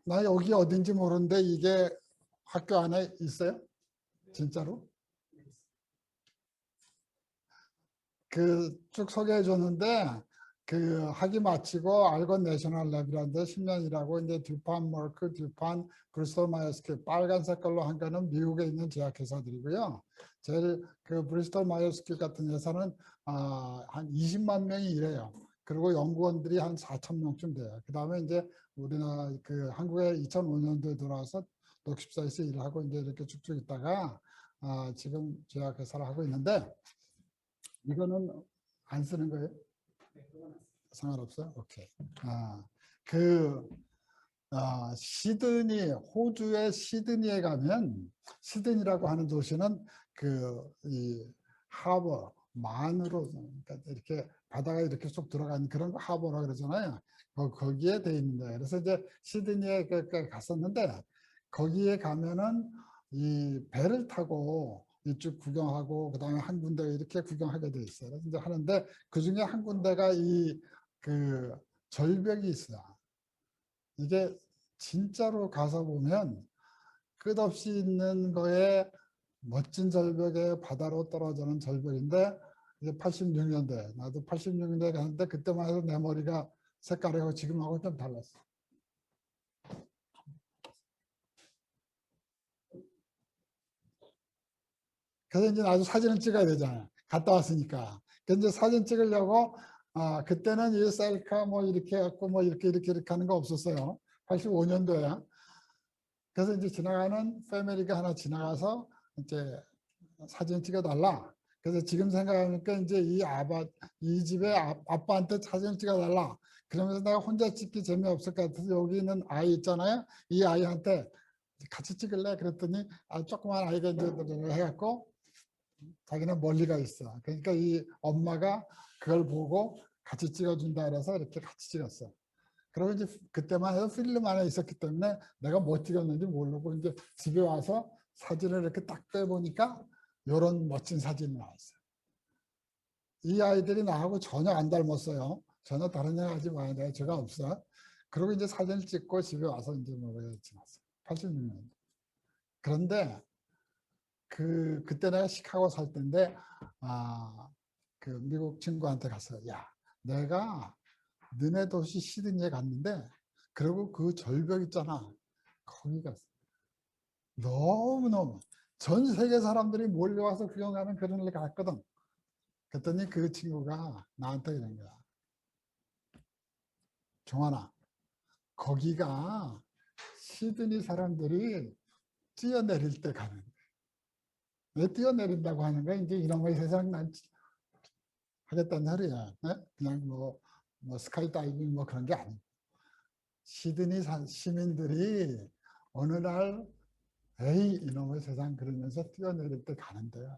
나 여기 어딘지 모르는데 이게 학교 안에 있어요? 진짜로? 그 쭉 소개해 줬는데 그 학위 마치고 알건 내셔널 랩이라는데 10년이라고 이제 듀판, 머크, 듀판, 브리스톨 마이어스큐 빨간 색깔로 한 거는 미국에 있는 제약회사들이고요. 제일 그 브리스톨 마이어스큐 같은 회사는 한 20만 명이 일해요. 그리고 연구원들이 한 4천 명쯤 돼요. 그 다음에 이제 우리나라 그 한국에 2005년도에 들어와서 녹십사에서 일을 하고 이제 이렇게 쭉쭉 있다가 지금 제약회사를 하고 있는데 이거는 안 쓰는 거예요? 상관없어요? 오케이. 그, 시드니, 호주의 시드니에 가면, 시드니라고 하는 도시는 이 하버, 만으로, 그러니까 이렇게 바다가 이렇게 쏙 들어간 그런 거 하버라 그러잖아요. 거기에 돼 있는데. 그래서 이제 시드니에 갔었는데, 거기에 가면은 이 배를 타고 이쪽 구경하고 그다음에 한 군데 이렇게 구경하게 돼 있어요. 그래서 이제 하는데 그 중에 한 군데가 이 그 절벽이 있어요. 이게 진짜로 가서 보면 끝없이 있는 거에 멋진 절벽에 바다로 떨어지는 절벽인데 이제 86년대 나도 86년대에 갔는데 그때만 해도 내 머리가 색깔하고 지금하고 좀 달랐어. 그래서 이제 나도 사진을 찍어야 되잖아요. 갔다 왔으니까. 그래서 이제 사진 찍으려고 그때는 이 셀카 뭐 이렇게 해갖고 뭐 이렇게 하는 거 없었어요. 85년도야. 그래서 이제 지나가는 패밀리가 하나 지나가서 이제 사진 찍어달라. 그래서 지금 생각하니까 이제 이 집의 아빠한테 사진을 찍어달라. 그러면서 내가 혼자 찍기 재미없을 것 같아서 여기 있는 아이 있잖아요. 이 아이한테 같이 찍을래? 그랬더니 조그만 아이가 이제 해갖고 자기는 멀리가 있어. 그러니까 이 엄마가 그걸 보고 같이 찍어준다 그래서 이렇게 같이 찍었어. 그리고 이제 그때만 해도 필름 안에 있었기 때문에 내가 뭐 찍었는지 모르고 이제 집에 와서 사진을 이렇게 딱 빼보니까 이런 멋진 사진이 나왔어요. 이 아이들이 나하고 전혀 안 닮았어요. 전혀 다른 애 하지 마요. 내가 죄가 없어. 그리고 이제 사진을 찍고 집에 와서 이제 뭐 지났어요. 86년. 그런데 그때 내가 시카고 살 때인데 그 미국 친구한테 가서 야 내가 너네 도시 시드니에 갔는데 그리고 그 절벽 있잖아 거기 갔어. 너무너무 전 세계 사람들이 몰려와서 구경하는 그런 데 갔거든. 그랬더니 그 친구가 나한테 이런 거야. 종환아 거기가 시드니 사람들이 뛰어내릴 때 가는 왜 뛰어내린다고 하는 거야? 이제 이놈의 세상 난 하겠다는 소리야. 네? 그냥 뭐 스카이다이빙 뭐 그런 게 아니고 시드니 시민들이 어느 날 에이 이놈의 세상 그러면서 뛰어내릴 때 가는데요.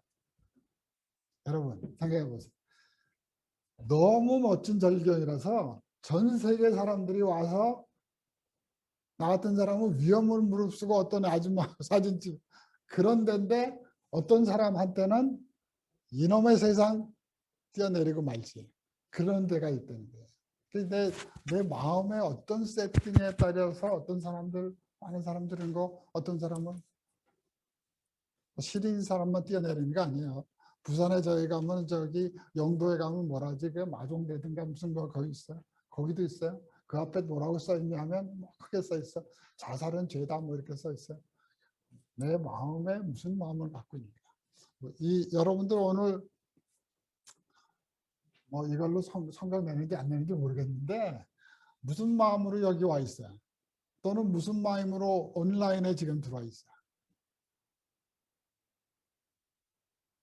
여러분 생각해 보세요. 너무 멋진 절경이라서 전 세계 사람들이 와서 나 같은 사람은 위험을 무릅쓰고 어떤 아줌마 사진 찍 그런 데인데 어떤 사람한테는 이놈의 세상 뛰어내리고 말지 그런 데가 있다는 거예요. 내 마음의 어떤 세팅에 따라서 어떤 사람들 많은 사람들은 어떤 사람은 시린 사람만 뛰어내리는 게 아니에요. 부산에 저희 가면 저기 영도에 가면 뭐라지 그 마종대든가 무슨 거 거기 있어요. 거기도 있어요. 그 앞에 뭐라고 써 있냐 하면 뭐 크게 써 있어. 자살은 죄다 뭐 이렇게 써 있어요. 내 마음에 무슨 마음을 갖고 있는가. 여러분들 오늘 뭐 이걸로 성경 내는지 안 내는지 모르겠는데 무슨 마음으로 여기 와 있어요? 또는 무슨 마음으로 온라인에 지금 들어와 있어요?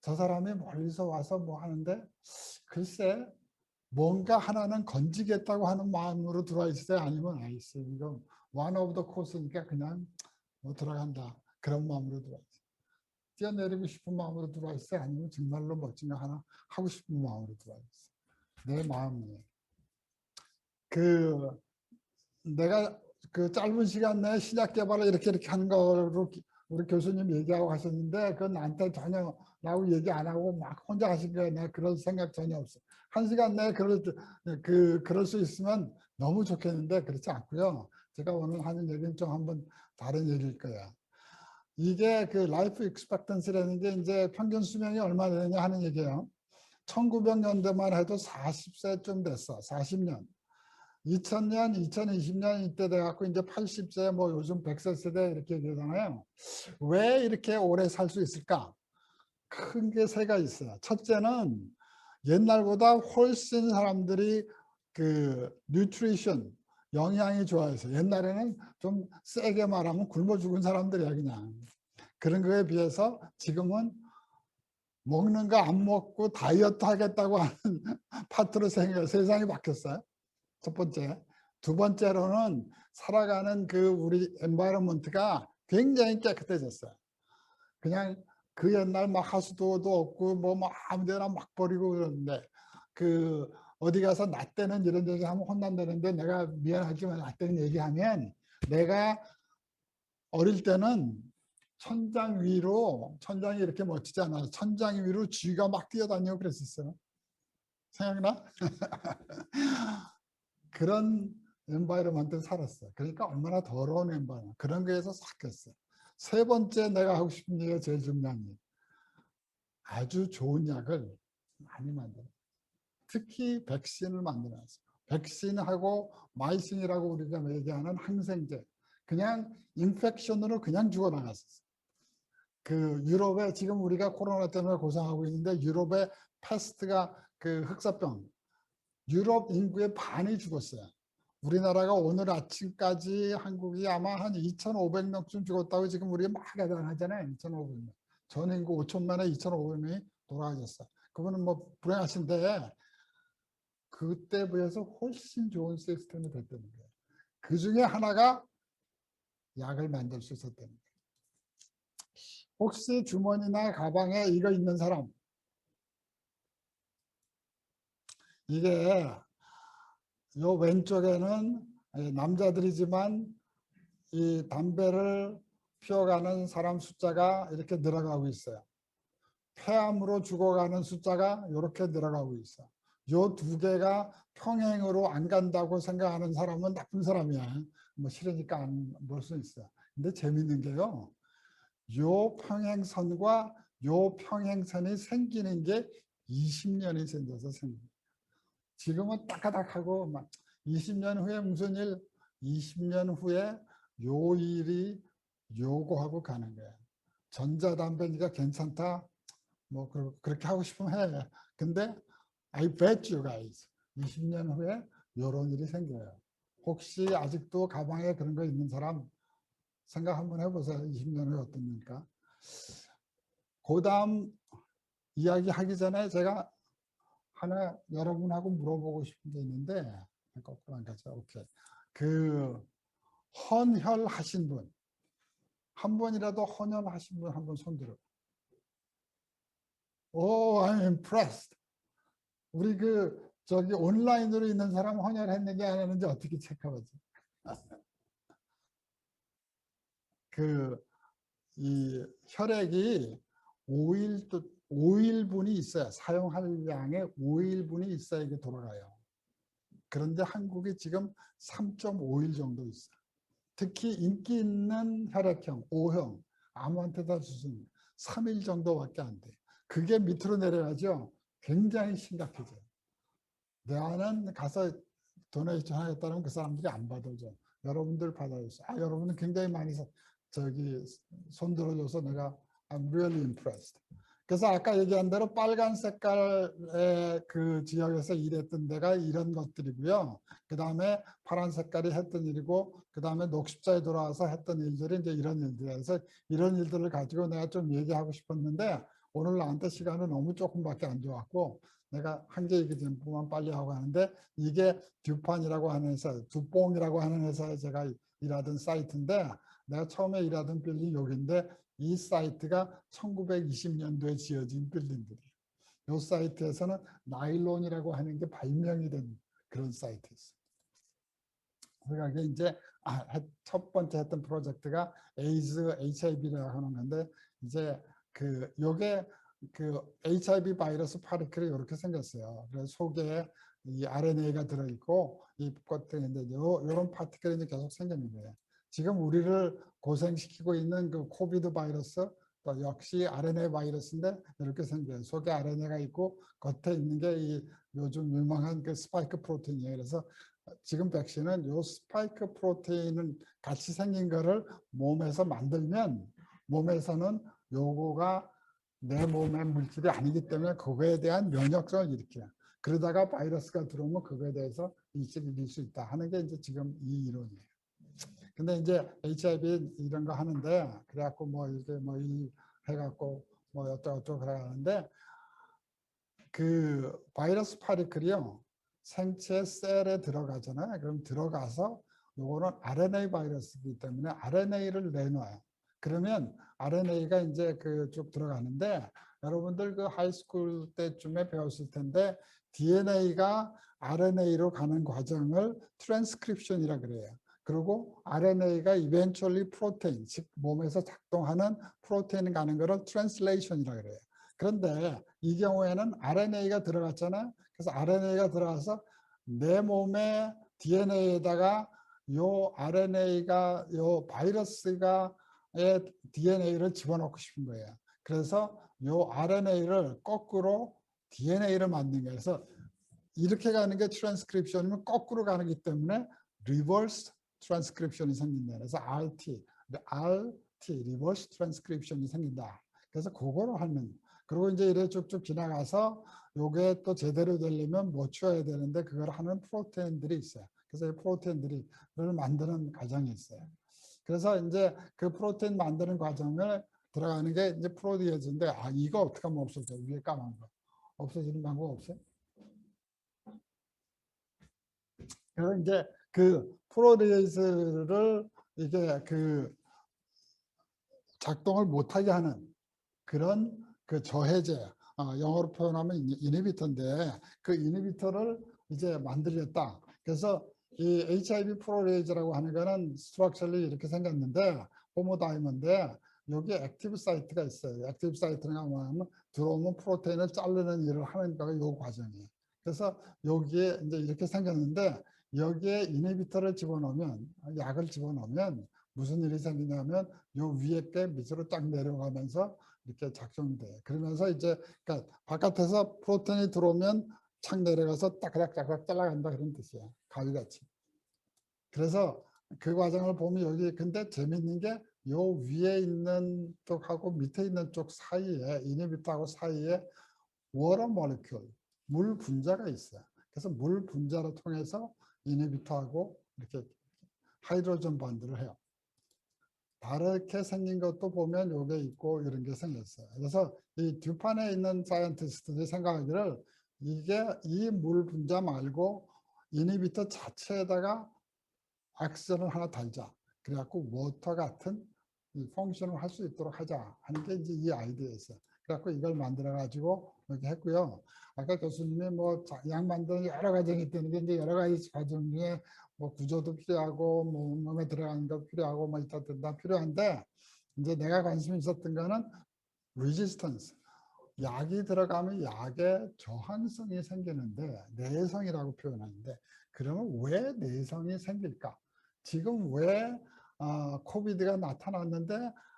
저 사람이 멀리서 와서 뭐 하는데 글쎄 뭔가 하나는 건지겠다고 하는 마음으로 들어와 있어요? 아니면 아이씨 이거 one of the course니까 그냥 뭐 들어간다 그런 마음으로 들어와 있어요. 뛰어내리고 싶은 마음으로 들어와 있어요? 아니면 정말로 멋진 거 하나 하고 싶은 마음으로 들어와 있어요? 내 마음이에요. 내가 그 짧은 시간 내에 신약 개발을 이렇게 하는 거로 우리 교수님 얘기하고 하셨는데 그건 나한테 전혀 나하고 얘기 안 하고 막 혼자 하신 거예요. 내가 그런 생각 전혀 없어. 한 시간 내에 그럴 수 있으면 너무 좋겠는데 그렇지 않고요. 제가 오늘 하는 얘기는 좀 한번 다른 얘기일 거야. 이게 그 라이프 익스펙턴시라는 게 이제 평균 수명이 얼마 되느냐 하는 얘기예요. 1900년대만 해도 40세쯤 됐어. 40년. 2000년, 2020년 이때 돼갖고 이제 80세, 뭐 요즘 100세 세대 이렇게 되잖아요. 왜 이렇게 오래 살 수 있을까? 큰 게 세 가지 있어요. 첫째는 옛날보다 훨씬 사람들이 그 뉴트리션, 영양이 좋아해서 옛날에는 좀 세게 말하면 굶어 죽은 사람들이야 그냥. 그런 거에 비해서 지금은 먹는 거 안 먹고 다이어트 하겠다고 하는 파트로 세상이 바뀌었어요. 첫 번째. 두 번째로는 살아가는 그 우리 엔바이러먼트가 굉장히 깨끗해졌어요. 그냥 그 옛날 막 하수도도 없고 뭐 아무데나 막 버리고 그러는데 그 어디 가서 나 때는 이런 얘기 하면 혼난다는데 내가 미안하지만 나 때는 얘기하면 내가 어릴 때는 천장 위로 천장이 이렇게 멋지지 않아서 천장 위로 쥐가 막 뛰어다니고 그랬었어요. 생각나? 그런 엔바이러먼트에 살았어요. 그러니까 얼마나 더러운 엔바이러먼트 그런 거에서 삭혔어요. 세 번째 내가 하고 싶은 얘기가 제일 중요한 일. 아주 좋은 약을 많이 만들어요. 특히 백신을 만들어놨어요. 백신하고 마이신이라고 우리가 얘기하는 항생제. 그냥 인펙션으로 그냥 죽어나갔었어요. 그 유럽에 지금 우리가 코로나 때문에 고생하고 있는데 유럽에 패스트가 그 흑사병. 유럽 인구의 반이 죽었어요. 우리나라가 오늘 아침까지 한국이 아마 한 2,500명쯤 죽었다고 지금 우리가 막 계산하잖아요. 2,500명. 전 인구 5천만에 2,500명이 돌아가셨어요. 그거는 뭐 불행하신데 그때 비해서 훨씬 좋은 시스템이 됐다는 거예요. 그 중에 하나가 약을 만들 수 있었다는 거예요. 혹시 주머니나 가방에 이거 있는 사람? 이게 요 왼쪽에는 남자들이지만 이 담배를 피워가는 사람 숫자가 이렇게 늘어가고 있어요. 폐암으로 죽어가는 숫자가 이렇게 늘어가고 있어. 요 두 개가 평행으로 안 간다고 생각하는 사람은 나쁜 사람이야. 뭐 싫으니까 안 볼 수 있어. 근데 재밌는 게요. 요 평행선과 요 평행선이 생기는 게 20년이 생겨서 생겨. 지금은 따까닥하고 막 20년 후에 무슨 일, 20년 후에 요 일이 요거하고 가는 거야. 전자담배니까 괜찮다. 뭐 그렇게 하고 싶으면 해. 근데 I bet you guys 20년 후에 이런 일이 생겨요. 혹시 아직도 가방에 그런 거 있는 사람 생각 한번 해보세요. 20년 후에 어떤 일일까? 그 다음 이야기 하기 전에 제가 하나 여러분하고 물어보고 싶은 게 있는데 거꾸로 안 가죠. 오케이. 그 헌혈하신 분, 한 번이라도 헌혈하신 분 한 번 손들어. 오, I'm impressed. 우리 그 저기 온라인으로 있는 사람 헌혈했는지 안 했는지 어떻게 체크하지? 그 이 혈액이 5일분이 있어요. 사용할 양의 5일분이 있어야 이게 돌아가요. 그런데 한국이 지금 3.5일 정도 있어요. 특히 인기 있는 혈액형, O형, 아무한테나 주는 3일 정도밖에 안 돼요. 그게 밑으로 내려가죠. 굉장히 심각해져요. 내가는 가서 도네이션 하겠다면 그 사람들이 안 받아줘. 여러분들 받아줬어. 아, 여러분은 굉장히 많이 저기 손 들어줘서 내가 I'm really impressed. 그래서 아까 얘기한 대로 빨간 색깔의 그 지역에서 일했던 데가 이런 것들이고요. 그 다음에 파란 색깔이 했던 일이고, 그 다음에 녹십자에 돌아와서 했던 일들이 이제 이런 일들이에요. 그래서 이런 일들을 가지고 내가 좀 얘기하고 싶었는데 오늘 나한테 시간은 너무 조금밖에 안 줘갖고 내가 한 개 얘기 전부만 빨리 하고 하는데 이게 듀판이라고 하는 회사, 두뽕이라고 하는 회사에 제가 일하던 사이트인데 내가 처음에 일하던 빌딩 여기인데 이 사이트가 1920년도에 지어진 빌딩들이에요. 이 사이트에서는 나일론이라고 하는 게 발명이 된 그런 사이트였어요. 그러니까 이게 이제 첫 번째 했던 프로젝트가 에이즈 HIV라고 하는 건데 이제 요게 그 HIV 바이러스 파리클이 이렇게 생겼어요. 그래서 속에 이 RNA가 들어있고 이 것들이 이제 이런 파티클이 이제 계속 생기는 거예요. 지금 우리를 고생시키고 있는 그 코비드 바이러스 또 역시 RNA 바이러스인데 이렇게 생겨요. 속에 RNA가 있고 겉에 있는 게 이 요즘 유명한 그 스파이크 프로테인이에요. 그래서 지금 백신은 요 스파이크 프로테인은 같이 생긴 거를 몸에서 만들면 몸에서는 요거가 내 몸의 물질이 아니기 때문에 그거에 대한 면역성을 일으켜요. 그러다가 바이러스가 들어오면 그거에 대해서 일찍 이길 수 있다 하는 게 이제 지금 이 이론이에요. 근데 이제 HIV 이런 거 하는데 그래갖고 뭐 이렇게 뭐 이 해갖고 뭐 어쩌고저쩌고 그래 하는데 그 바이러스 파리클이요 생체 셀에 들어가잖아요. 그럼 들어가서 요거는 RNA 바이러스이기 때문에 RNA를 내놔요. 그러면 RNA가 이제 그 쭉 들어가는데 여러분들 그 하이스쿨 때쯤에 배웠을 텐데 DNA가 RNA로 가는 과정을 트랜스크립션이라 그래요. 그리고 RNA가 eventually 프로테인, 즉 몸에서 작동하는 프로테인 가는 거를 트랜슬레이션이라 그래요. 그런데 이 경우에는 RNA가 들어갔잖아요. 그래서 RNA가 들어가서 내 몸의 DNA에다가 요 RNA가 요 바이러스가 의 DNA를 집어넣고 싶은 거예요. 그래서 요 RNA를 거꾸로 DNA를 만든 거예요. 그래서 이렇게 가는 게 트랜스크립션이면 거꾸로 가기 때문에 리버스 트랜스크립션이 생긴다. 그래서 RT 리버스 트랜스크립션이 생긴다. 그래서 그거로 하는. 그리고 이제 이래 쭉쭉 지나가서 요게 또 제대로 되려면 뭐 쳐야 되는데 그걸 하는 프로테인들이 있어요. 그래서 이 프로테인들을 만드는 과정이 있어요. 그래서 이제 그 프로테인 만드는 과정을 들어가는 게 이제 프로티에즈인데 아 이거 어떻게 하면 없어져? 위에 까만 거 없어지는 방법 없어요? 그래서 이제 그 프로테이즈를 이게 그 작동을 못하게 하는 그런 그 저해제, 영어로 표현하면 이니비터인데 그 이니비터를 이제 만들겠다. 그래서 이 HIV 프로테이즈라고 하는 거는 스트럭처리 이렇게 생겼는데 호모다이머인데 여기에 액티브 사이트가 있어요. 액티브 사이트가 뭐냐면 들어오면 프로테인을 자르는 일을 하는 거가 이 과정이에요. 그래서 여기에 이제 이렇게 생겼는데 여기에 이니비터를 집어넣으면 약을 집어넣으면 무슨 일이 생기냐면 요 위에 게 밑으로 딱 내려가면서 이렇게 작성돼. 그러면서 이제 그러니까 바깥에서 프로테인이 들어오면 착 내려가서 따그닥따그닥 잘라간다 그런 뜻이야. 가위같이. 그래서 그 과정을 보면 여기 근데 재밌는 게 요 위에 있는 쪽하고 밑에 있는 쪽 사이에 이니비터하고 사이에 워터 모리큘 물 분자가 있어요. 그래서 물 분자를 통해서 이니비터하고 이렇게 하이드로전 반드를 해요. 다르게 생긴 것도 보면 요게 있고 이런 게 생겼어요. 그래서 이 듀판에 있는 사이언티스트들이 생각하기를 이게 이 물 분자 말고 이니비터 자체에다가 액션을 하나 달자. 그래갖고 워터 같은 이 펑션을 할 수 있도록 하자 하는 게 이제 이 아이디어였어요. 그래갖고 이걸 만들어 가지고 이렇게 했고요. 아까 교수님이 뭐 약 만드는 여러 과정이 있다는데 이제 여러 가지 과정 중에 뭐 구조도 필요하고 뭐 몸에 들어가는 거 필요하고 뭐 이따 다 필요한데 이제 내가 관심 있었던 거는 resistance. 약이 들어가면 약에 저항성이 생기는데 내성이라고 표현하는데 그러면 왜 내성이 생길까? 지금 왜 코비드가 나타났는데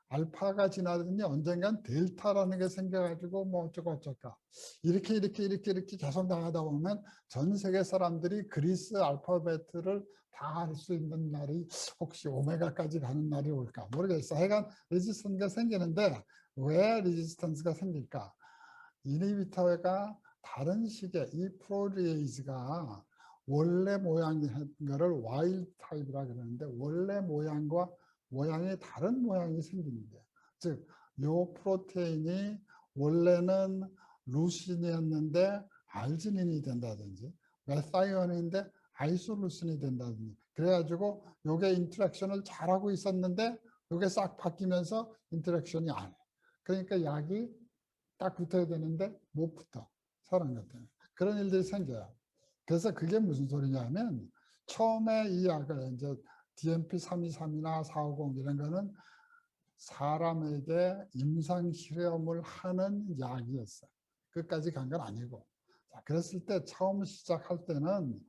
알파가 지나더니 언젠간 델타라는 게 생겨가지고 뭐 어쩌고 어쩔까 이렇게 계속 나가다 보면 전 세계 사람들이 그리스 알파벳을 다 할 수 있는 날이 혹시 오메가까지 가는 날이 올까 모르겠어. 하여간 레지스턴스가 생기는데 왜 레지스턴스가 생길까? 이니비터가 다른 식의 이 프로리에이즈가 원래 모양인 거를 와일드 타입이라 그러는데 원래 모양과 모양이 다른 모양이 생기는 거예요. 즉, 요 프로테인이 원래는 루신이었는데 알지닌이 된다든지 메사이온인데 아이소루신이 된다든지 그래가지고 요게 인터랙션을 잘하고 있었는데 요게 싹 바뀌면서 인터랙션이 안 해. 그러니까 약이 딱 붙어야 되는데 못 붙어. 사람 같은. 그런 일들이 생겨요. 그래서 그게 무슨 소리냐면 처음에 이 약을 이제 DMP323이나 450 이런 거는 사람에게 임상 실험을 하는 약이었어요. 끝까지 간 건 아니고. 자, 그랬을 때 처음 시작할 때는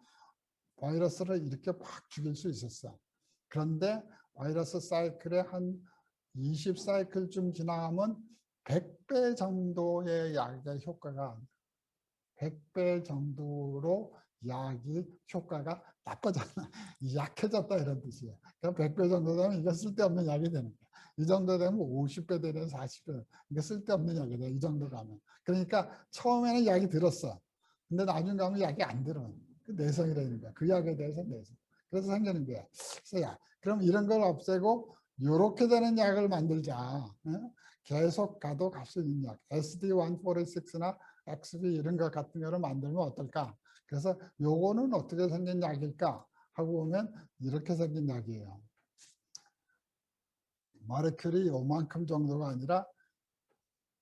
바이러스를 이렇게 팍 죽일 수 있었어. 그런데 바이러스 사이클에 한 20사이클쯤 지나면 100배 정도의 약의 효과가 100배 정도로 약이 효과가 나빠졌나 약해졌다 이런 뜻이에요. 그럼 100배 정도 되면 이거 쓸데없는 약이 되는 거야. 이 정도 되면 50배 되는 40배. 이거 쓸데없는 약이 돼. 이 정도 가면. 그러니까 처음에는 약이 들었어. 근데 나중 가면 약이 안 들어. 그 내성이라는 거야. 그 약에 대해서 내성. 그래서 생기는 거야. 그래서 야, 그럼 이런 걸 없애고 요렇게 되는 약을 만들자. 어? 계속 가도 갈 수 있는 약. SD1446나 XB 이런 것 같은 거를 만들면 어떨까? 그래서 요거는 어떻게 생긴 약일까? 하고 보면 이렇게 생긴 약이에요. 모레큘이 요만큼 정도가 아니라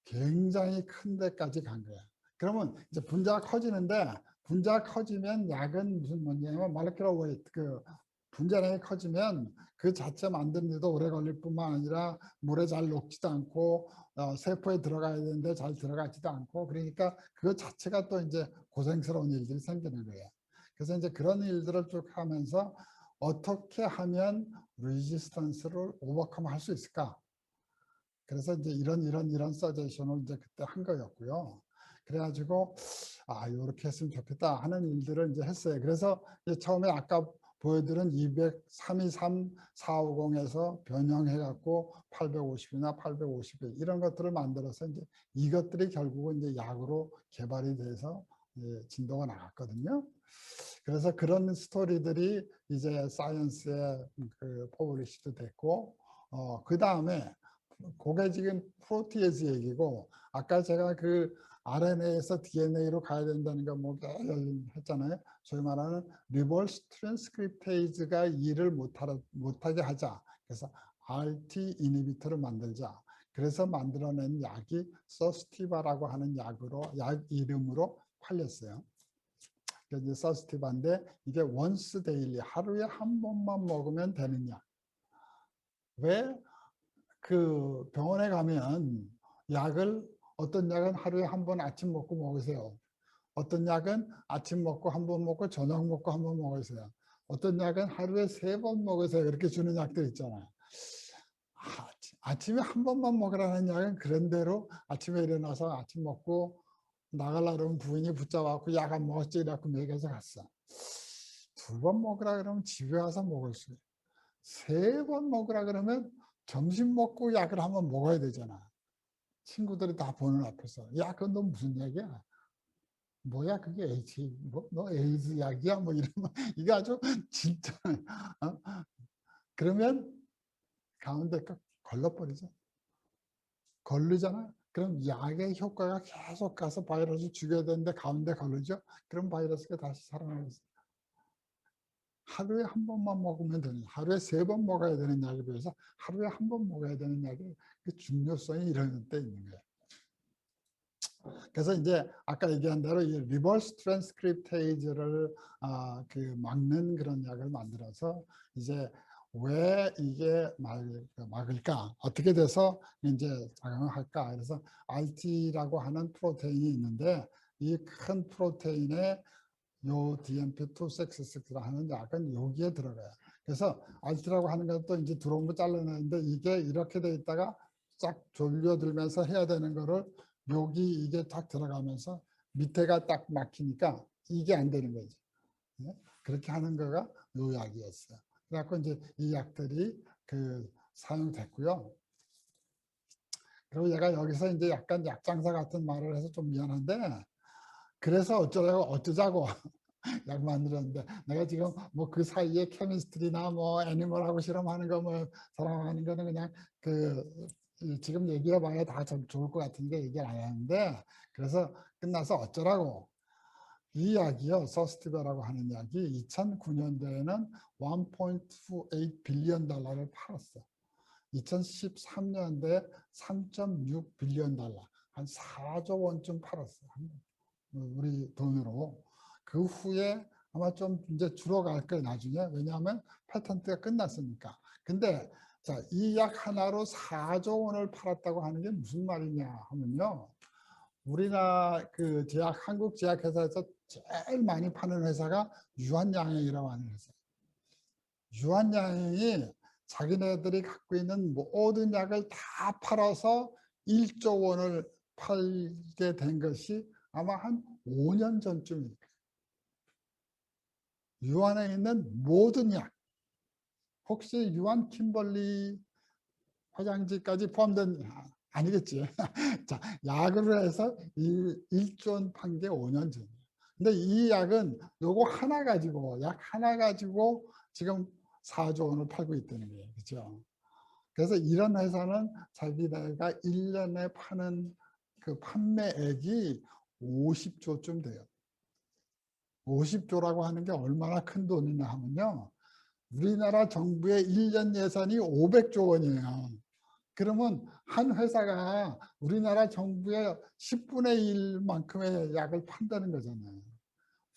굉장히 큰 데까지 간 거야. 그러면 이제 분자가 커지는데 분자가 커지면 약은 무슨 문제냐면 모레큘러 웨이트 그 분자량이 커지면 그 자체 만드는데도 오래 걸릴 뿐만 아니라 물에 잘 녹지도 않고 세포에 들어가야 되는데 잘 들어가지도 않고 그러니까 그 자체가 또 이제 고생스러운 일들이 생기는 거예요. 그래서 이제 그런 일들을 쭉 하면서 어떻게 하면 레지스턴스를 오버컴 할 수 있을까? 그래서 이제 이런 서제션을 이제 그때 한 거였고요. 그래가지고 아 이렇게 했으면 좋겠다 하는 일들을 이제 했어요. 그래서 이제 처음에 아까 보여드린 323, 450에서 변형해갖고 850이나 851 이런 것들을 만들어서 이제 이것들이 결국은 이제 약으로 개발이 돼서 진도가 나갔거든요. 그래서 그런 스토리들이 이제 사이언스에 그 퍼블리시도 됐고, 그 다음에 그게 지금 프로티에즈 얘기고, 아까 제가 그 RNA에서 DNA로 가야 된다는 거 뭐 했잖아요. 소위 말하는 리버스 트랜스크립테이즈가 일을 못하게 하자. 그래서 RT 이니비터를 만들자. 그래서 만들어낸 약이 서스티바라고 하는 약 이름으로 팔렸어요. 이제 서스티바인데 이게 원스 데일리 하루에 한 번만 먹으면 되는 약. 왜 그 병원에 가면 약을 어떤 약은 하루에 한 번 아침 먹고 먹으세요. 어떤 약은 아침 먹고 한 번 먹고 저녁 먹고 한 번 먹으세요. 어떤 약은 하루에 3번 먹으세요. 이렇게 주는 약들 있잖아요. 아침에 한 번만 먹으라는 약은 그런 대로 아침에 일어나서 아침 먹고 나가려고 그러면 부인이 붙잡아갖고 약 안 먹었지 이래갖고 먹여서 갔어. 2번 먹으라 그러면 집에 와서 먹을 수 있어요. 3번 먹으라 그러면 점심 먹고 약을 한번 먹어야 되잖아. 친구들이 다 보는 앞에서. 야, 그건 너 무슨 약이야? 뭐야, 그게 너 에이즈 약이야? 뭐 이러면, 이게 아주 진짜, 어? 그러면 가운데 걸러버리죠. 걸리잖아. 그럼 약의 효과가 계속 가서 바이러스 죽여야 되는데 가운데 걸리죠. 그럼 바이러스가 다시 살아나고 있어요. 하루에 한 번만 먹으면 되는, 하루에 3번 먹어야 되는 약에 비해서 하루에 한 번 먹어야 되는 약의 그 중요성이 이런 데 있는 거예요. 그래서 이제 아까 얘기한 대로 이 리버스 트랜스크립테이즈를 그 막는 그런 약을 만들어서 이제 왜 이게 막을까? 어떻게 돼서 이제 작용을 할까? 그래서 RT라고 하는 프로테인이 있는데 이 큰 프로테인에 요 DMP266라 하는 약은 여기에 들어가요. 그래서 RT라고 하는 것도 이제 들어온 거 잘라내는데 이게 이렇게 돼 있다가 쫙 졸려들면서 해야 되는 거를 여기 이게 딱 들어가면서 밑에가 딱 막히니까 이게 안 되는 거지. 그렇게 하는 거가 요 약이었어요. 그래갖고 이제 이 약들이 그 사용됐고요. 그리고 얘가 여기서 이제 약간 약장사 같은 말을 해서 좀 미안한데 그래서 어쩌자고 약 만들었는데 내가 지금 뭐 그 사이에 케미스트리나 뭐 애니멀하고 실험하는 거 뭐 사람하는 거는 그냥 그 지금 얘기해 봐야 다 좋을 것 같은데 얘기를 안 하는데 그래서 끝나서 어쩌라고 이 약이요 서스티바라고 하는 약이 2009년도에는 1.28 빌리언 달러를 팔았어. 2013년도에 3.6 빌리언 달러 한 4조 원쯤 팔았어. 우리 돈으로. 그 후에 아마 좀 이제 줄어갈 거예요, 나중에. 왜냐하면 패턴트가 끝났으니까. 근데 자, 이 약 하나로 4조 원을 팔았다고 하는 게 무슨 말이냐 하면요. 우리나라 그 제약, 한국 제약회사에서 제일 많이 파는 회사가 유한양행이라고 하는 회사. 유한양행이 자기네들이 갖고 있는 모든 약을 다 팔아서 1조 원을 팔게 된 것이 아마 한 5년 전쯤입니다. 유한에 있는 모든 약, 혹시 유한 킴벌리 화장지까지 포함된, 아니겠지. 자, 약으로 해서 1조 원 판 게 5년 전이에요. 근데 이 약은 요거 하나 가지고, 약 하나 가지고 지금 4조 원을 팔고 있다는 거예요. 그죠? 그래서 이런 회사는 자기네가 1년에 파는 그 판매액이 50조쯤 돼요. 50조라고 하는 게 얼마나 큰 돈이냐 하면요. 우리나라 정부의 1년 예산이 500조 원이에요. 그러면 한 회사가 우리나라 정부의 10분의 1만큼의 약을 판다는 거잖아요.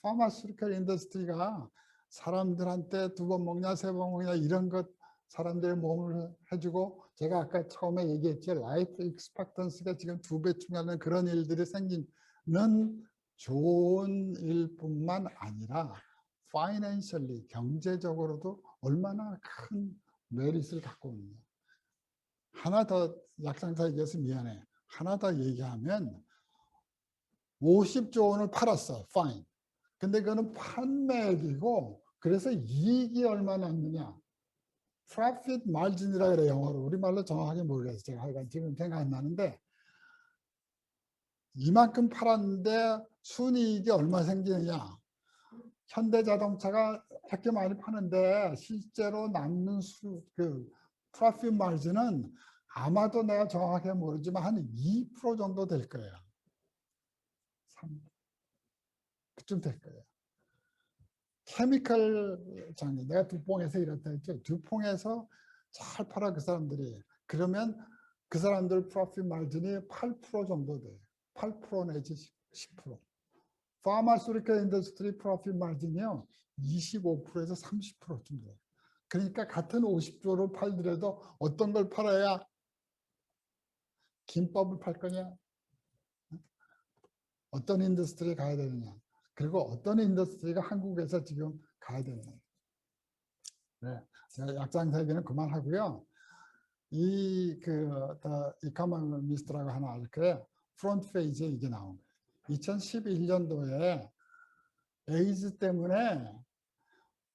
파마스티컬 인더스트리가 사람들한테 2번 먹냐 3번 먹냐 이런 것 사람들의 몸을 해주고, 제가 아까 처음에 얘기했죠. 라이프 익스펙턴시가 지금 2배 충하는 그런 일들이 생기는 좋은 일뿐만 아니라 파이낸셜리 경제적으로도 얼마나 큰 메리트를 갖고 있느냐. 하나 더, 약상사 얘기해서 미안해. 하나 더 얘기하면 50조 원을 팔았어. 파인. 근데 그거는 판매액이고, 그래서 이익이 얼마 남느냐. profit margin이라 그래, 영어로. 우리말로 정확하게 모르겠어요. 제가 하여간 지금 생각 안 나는데, 이만큼 팔았는데 순이익이 얼마 생기느냐. 현대자동차가 이렇게 많이 파는데 실제로 남는 profit margin은 아마도 내가 정확하게 모르지만 한 2% 정도 될 거예요. 3, 그쯤 될 거예요. 케미컬 장비, 내가 두퐁에서 일했다 했죠. 두퐁에서 잘 팔아 그 사람들이. 그러면 그 사람들 프로핏 마진이 8% 정도 돼요. 8% 내지 10%. 파마스리컬 인더스트리 프로핏 마진이요. 25%에서 30%쯤 돼요. 그러니까 같은 50조를 팔더라도 어떤 걸 팔아야 김밥을 팔 거냐? 어떤 인더스트리에 가야 되느냐? 그리고 어떤 인더스트리가 한국에서 지금 가야 되느냐? 네, 제가 약장 얘기는 그만하고요. 더 이카노미스트라고 하나 알 거예요. 프론트 페이지에 이게 나온 거예요. 2011년도에 에이즈 때문에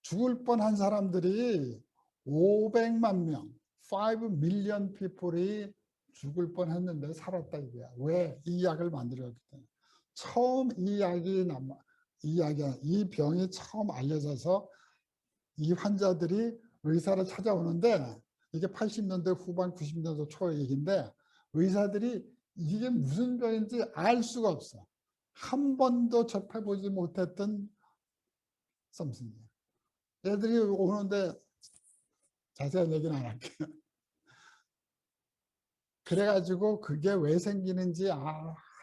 죽을 뻔한 사람들이 500만 명, 5 million people이 죽을 뻔했는데 살았다 이거야. 왜? 이 약을 만들었기 때문에. 처음 이 병이 처음 알려져서 이 환자들이 의사를 찾아오는데, 이게 80년대 후반 90년대 초 얘기인데, 의사들이 이게 무슨 병인지 알 수가 없어. 한 번도 접해보지 못했던 썸씽이야. 애들이 오는데 자세한 얘기는 안 할게요. 그래가지고 그게 왜 생기는지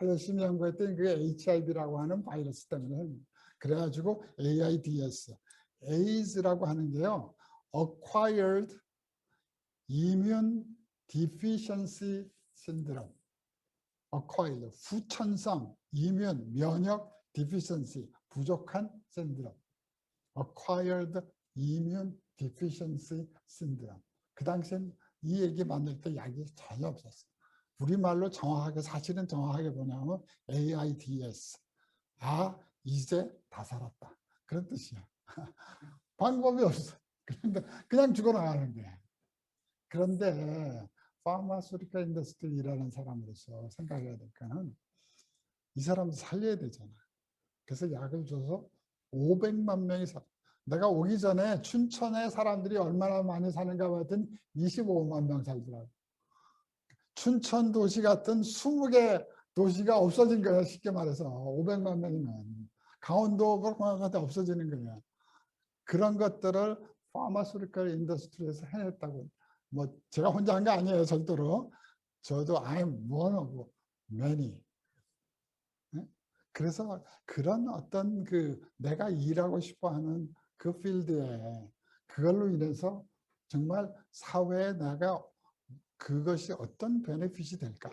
열심히 연구했더니 그게 HIV라고 하는 바이러스 때문에. 그래가지고 AIDS, AIDS라고 하는 게요, Acquired Immune Deficiency Syndrome, Acquired, 후천성, immune, 면역, deficiency, 부족한 신드롬, Acquired Immune Deficiency Syndrome. 그 당시엔 이 얘기 만들 때 약이 전혀 없었어요. 우리말로 정확하게, 사실은 정확하게 뭐냐면 AIDS. 이제 다 살았다. 그런 뜻이야. 방법이 없어. 그런데 그냥 죽어나가는 거야. 그런데 파마스리컬 인더스트리 일하는 사람으로서 생각해야 될 거는 이 사람 살려야 되잖아. 그래서 약을 줘서 500만 명이 내가 오기 전에 춘천에 사람들이 얼마나 많이 사는가 봤더니 25만 명 살더라고. 춘천 도시 같은 20개 도시가 없어진 거야. 쉽게 말해서 500만 명이면 강원도 그런 것 없어지는 거야. 그런 것들을 파마스리컬 인더스트리에서 해냈다고. 뭐 제가 혼자 한 게 아니에요. 절대로. 저도 I'm one of many. 그래서 그런 어떤 내가 일하고 싶어 하는 그 필드에 그걸로 인해서 정말 사회에 내가 그것이 어떤 베네핏이 될까?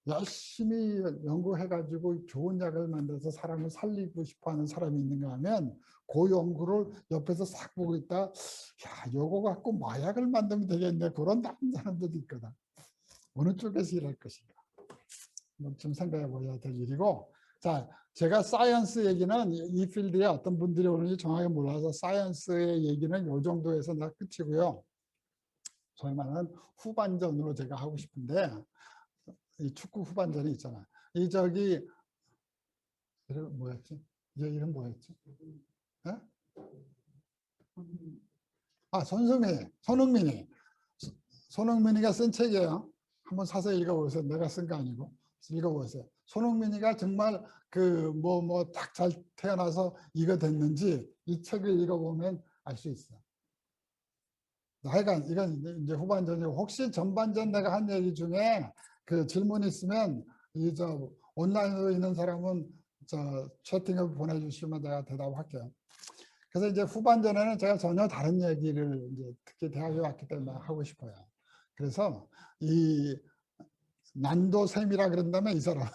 열심히 연구해가지고 좋은 약을 만들어서 사람을 살리고 싶어하는 사람이 있는가 하면 그 연구를 옆에서 싹 보고 있다. 야, 요거 갖고 마약을 만들면 되겠네. 그런 나쁜 사람들도 있거든. 어느 쪽에서 일할 것인가. 좀 생각해 보셔야 될 일이고. 자, 제가 사이언스 얘기는 이 필드에 어떤 분들이 오는지 정확히 몰라서 사이언스의 얘기는 요 정도에서 나 끝이고요. 소위 말하는 후반전으로 제가 하고 싶은데, 이 축구 후반전이 있잖아. 이 저기 이름 뭐였지? 얘 이름 뭐였지? 예? 손흥민이 손흥민이가 쓴 책이에요. 한번 사서 읽어보세요. 내가 쓴 거 아니고 읽어보세요. 손흥민이가 정말 그 딱 잘 태어나서 이거 됐는지 이 책을 읽어보면 알 수 있어. 하여간 이건 이제 후반전이고, 혹시 전반전 내가 한 얘기 중에 그 질문 있으면 이 저 온라인으로 있는 사람은 저 채팅을 보내주시면 내가 대답할게요. 그래서 이제 후반전에는 제가 전혀 다른 얘기를 이제 특히 대학에 왔기 때문에 하고 싶어요. 그래서 이 난도샘이라 그런다면 이 사람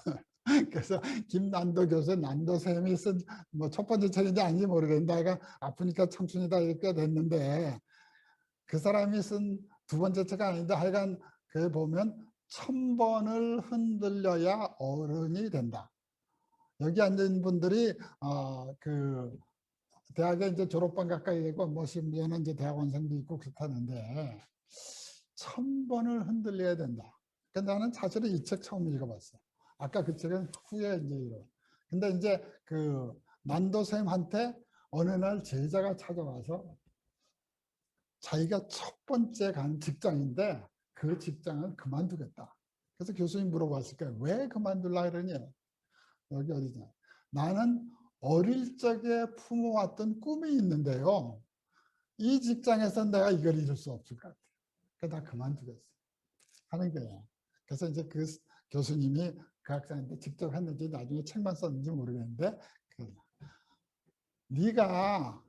그래서 김난도 교수 난도샘이 쓴 뭐 첫 번째 책인지 아닌지 모르겠는데 내가 아프니까 청춘이다 이렇게 됐는데 그 사람이 쓴 두 번째 책 아닌데 하여간 그 보면 1000번을 흔들려야 어른이 된다. 여기 앉은 분들이 그 대학에 이제 졸업반 가까이 되고 뭐 심지어는 이제 대학원생도 있고 그렇다는데 1000번을 흔들려야 된다. 그러니까 나는 사실은 이 책 처음 읽어봤어. 아까 그 책은 후에 이제 읽어. 근데 이제 그 난도 쌤한테 어느 날 제자가 찾아와서 자기가 첫 번째 간 직장인데 그 직장을 그만두겠다. 그래서 교수님 물어봤을 거예요. 왜 그만둘라 그러니? 여기 어디냐? 나는 어릴 적에 품어왔던 꿈이 있는데요. 이 직장에서 내가 이걸 이룰 수 없을 것 같아요. 그래서 나 그만두겠어. 하는 거예요. 그래서 이제 그 교수님이 그 학생한테 직접 했는지 나중에 책만 썼는지 모르겠는데 네가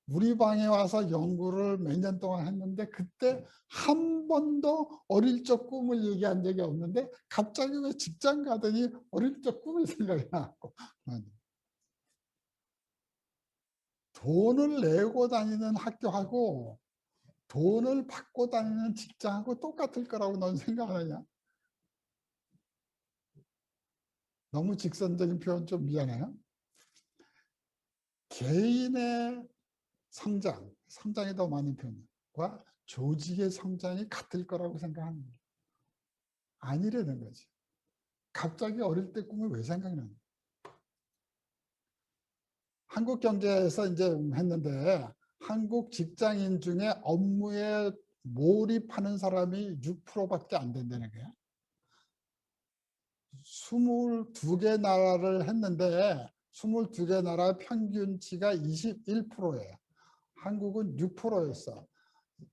우리 방에 와서 연구를 몇 년 동안 했는데 그때 한 번도 어릴 적 꿈을 얘기한 적이 없는데 갑자기 왜 직장 가더니 어릴 적 꿈이 생각이 나고 돈을 내고 다니는 학교하고 돈을 받고 다니는 직장하고 똑같을 거라고 넌 생각하느냐? 너무 직선적인 표현 좀 미안해요. 개인의 성장이 더 많은 편과 조직의 성장이 같을 거라고 생각하는 거예요. 아니라는 거지. 갑자기 어릴 때 꿈을 왜 생각나는 거예요? 한국경제에서 이제 했는데 한국 직장인 중에 업무에 몰입하는 사람이 6%밖에 안 된다는 거예요. 22개 나라를 했는데 22개 나라 평균치가 21%예요. 한국은 6%였어.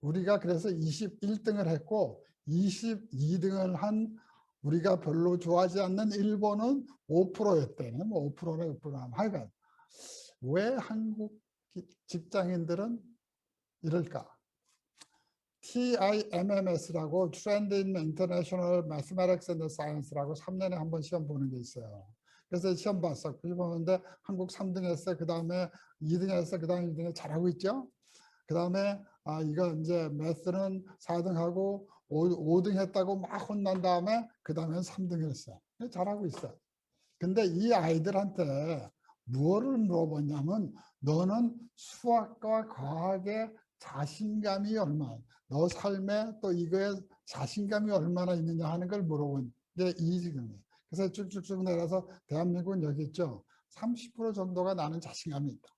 우리가 그래서 21등을 했고 22등을 한 우리가 별로 좋아하지 않는 일본은 5%였대. 뭐 5%나 6%나 하여간 왜 한국 직장인들은 이럴까? TIMMS라고 Trend in International Mathematics and Science라고 3년에 한 번 시험 보는 게 있어요. 그래서 시험 봤어. 그 보는데 한국 3등 했어. 그 다음에 2등 했어. 그 다음에 2등 잘하고 있죠. 그 다음에 이거 이제 매스는 4등 하고 5등 했다고 막 혼난 다음에 그 다음에 3등 했어. 잘하고 있어. 근데 이 아이들한테 무엇을 물어보냐면 너는 수학과 과학에 자신감이 얼마나, 너 삶에 또 이거에 자신감이 얼마나 있느냐 하는 걸 물어본 게 이 지경이에요. 그래서 쭉쭉쭉 내려서 대한민국은 여기 있죠. 30% 정도가 나는 자신감이 있다.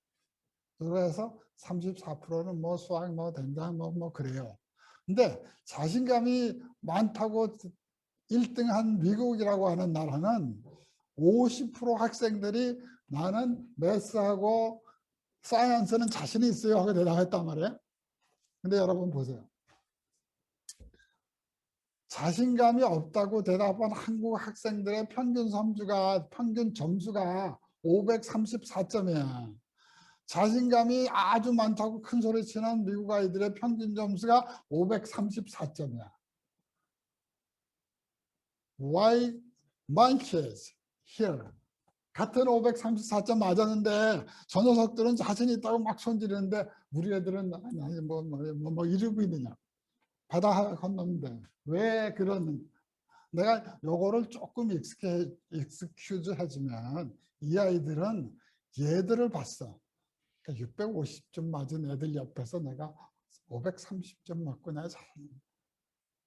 그래서 34%는 뭐 수학 뭐 된다 뭐 그래요. 근데 자신감이 많다고 1등한 미국이라고 하는 나라는 50% 학생들이 나는 매스하고 사이언스는 자신이 있어요 하고 대답했단 말이에요. 근데 여러분 보세요. 자신감이 없다고 대답한 한국 학생들의 평균 점수가 534점이야. 자신감이 아주 많다고 큰 소리 치는 미국 아이들의 평균 점수가 534점이야. Why My kids here. 같은 534점 맞았는데 저 녀석들은 자신이 있다고 막 손지르는데 우리 애들은 아니 뭐 이러고 있느냐. 바다 건너는데 왜 그런 내가 요거를 조금 익스큐즈 해주면 이 아이들은 얘들을 봤어. 그러니까 650점 맞은 애들 옆에서 내가 530점 맞고 내가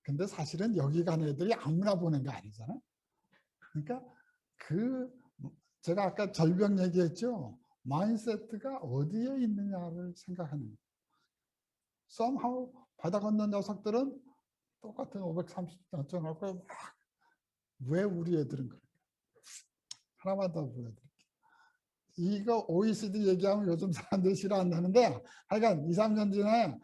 근데 사실은 여기 간 애들이 아무나 보는 게 아니잖아. 그러니까 그 제가 아까 절벽 얘기했죠. 마인세트가 어디에 있느냐를 생각하는 거예요. somehow 바다 건넌 녀석들은 똑같은 530점 갖고 왜 우리 애들은 그럴까? 하나만 더 보여드릴게요. 이거 OECD 얘기하면 요즘 사람들이 싫어 안 하는데 하여간 2, 3년 전에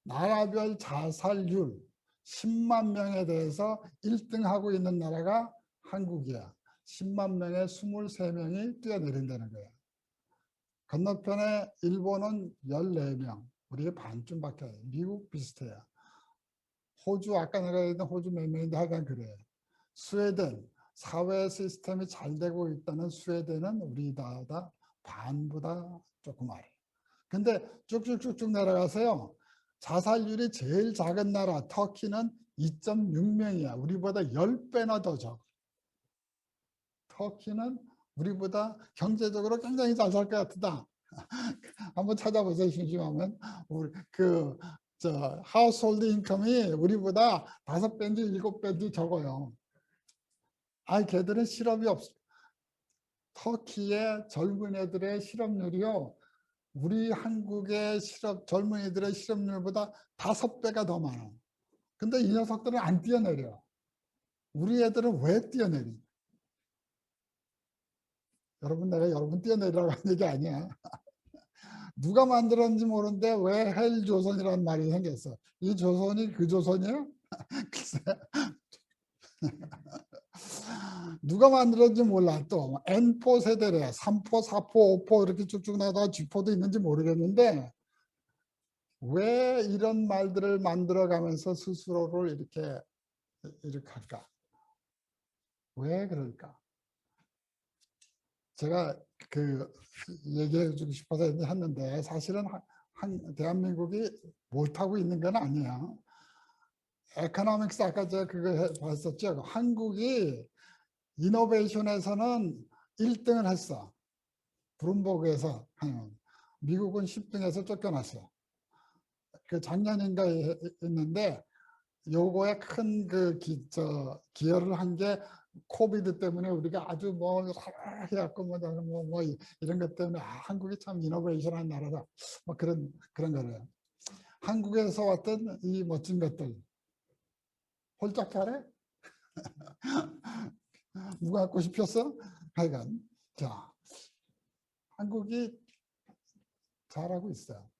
나라별 자살률 10만 명에 대해서 1등하고 있는 나라가 한국이야. 10만 명에 23명이 뛰어내린다는 거야. 건너편에 일본은 14명, 우리가 반쯤밖에 안 돼. 미국 비슷해요. 호주, 아까 내가 얘기했던 호주 몇 명인데 하여간 그래. 스웨덴, 사회 시스템이 잘 되고 있다는 스웨덴은 우리나라 반보다 조금 아래. 근데 쭉쭉쭉쭉 내려가세요. 자살률이 제일 작은 나라 터키는 2.6명이야. 우리보다 10배나 더 적어. 터키는 우리보다 경제적으로 굉장히 잘 살 것 같다. 한번 찾아보세요. 심심하면. 우리 하우스홀드 인컴이 우리보다 5배인지 7배인지 적어요. 걔들은 실업이 없어. 터키의 젊은 애들의 실업률이요. 우리 한국의 젊은이들의 실업률보다 5배가 더 많아. 근데 이 녀석들은 안 뛰어내려. 우리 애들은 왜 뛰어내리? 여러분, 내가 여러분 뛰어내리라고 한 얘기 아니야. 누가 만들었는지 모르는데 왜 헬조선이라는 말이 생겼어. 이 조선이 그 조선이야? 글쎄. 누가 만들었는지 몰라. 또 N포 세대래. 3포, 4포, 5포 이렇게 쭉쭉 나다가 G포도 있는지 모르겠는데 왜 이런 말들을 만들어가면서 스스로를 이렇게 할까? 왜 그럴까? 제가 얘기해 주고 싶어서 했는데 사실은 대한민국이 못하고 있는 건 아니야. 에코노믹스 아까 제가 그거 봤었죠. 한국이 이노베이션에서는 1등을 했어. 브룸버그에서. 미국은 10등에서 쫓겨났어. 작년인가 했는데 요거에 큰 기여를 한 게 코비드 때문에 우리가 아주 해갖고 이런 것 때문에 한국이 참 이노베이션한 나라다. 그런 거래요. 한국에서 왔던 이 멋진 것들 홀짝 잘해? 누가 갖고 싶었어? 하여간 자 한국이 잘하고 있어요.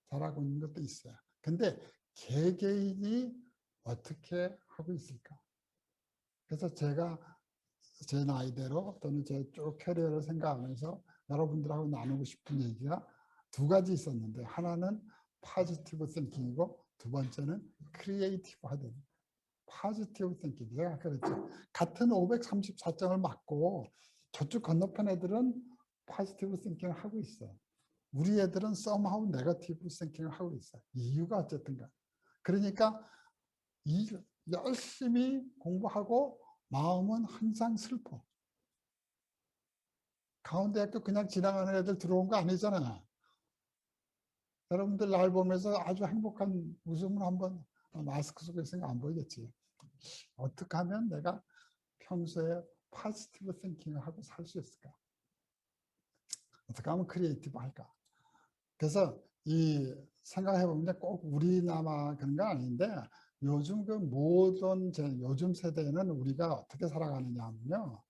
잘하고 있는 것도 있어요. 근데 개개인이 어떻게 하고 있을까? 그래서 제가 제 나이대로 또는 제 쭉 캐리어를 생각하면서 여러분들하고 나누고 싶은 얘기가 두 가지 있었는데 하나는 포지티브 띵킹이고 두 번째는 크리에이티브 하든 포지티브 띵킹. 제가 아까 그랬죠. 같은 534점을 맞고 저쪽 건너편 애들은 포지티브 띵킹을 하고 있어. 우리 애들은 somehow 네거티브 띵킹을 하고 있어. 이유가 어쨌든가. 그러니까 열심히 공부하고 마음은 항상 슬퍼. 가운데학교 그냥 지나가는 애들 들어온 거 아니잖아. 여러분들 날 보면서 아주 행복한 웃음을 한번 마스크 속에 있으니까 안 보이겠지. 어떻게 하면 내가 평소에 포지티브 띵킹을 하고 살 수 있을까? 어떻게 하면 크리에이티브 할까? 그래서 이 생각해보면 꼭 우리나라 그런 건 아닌데 요즘 요즘 세대는 우리가 어떻게 살아가느냐 하면요.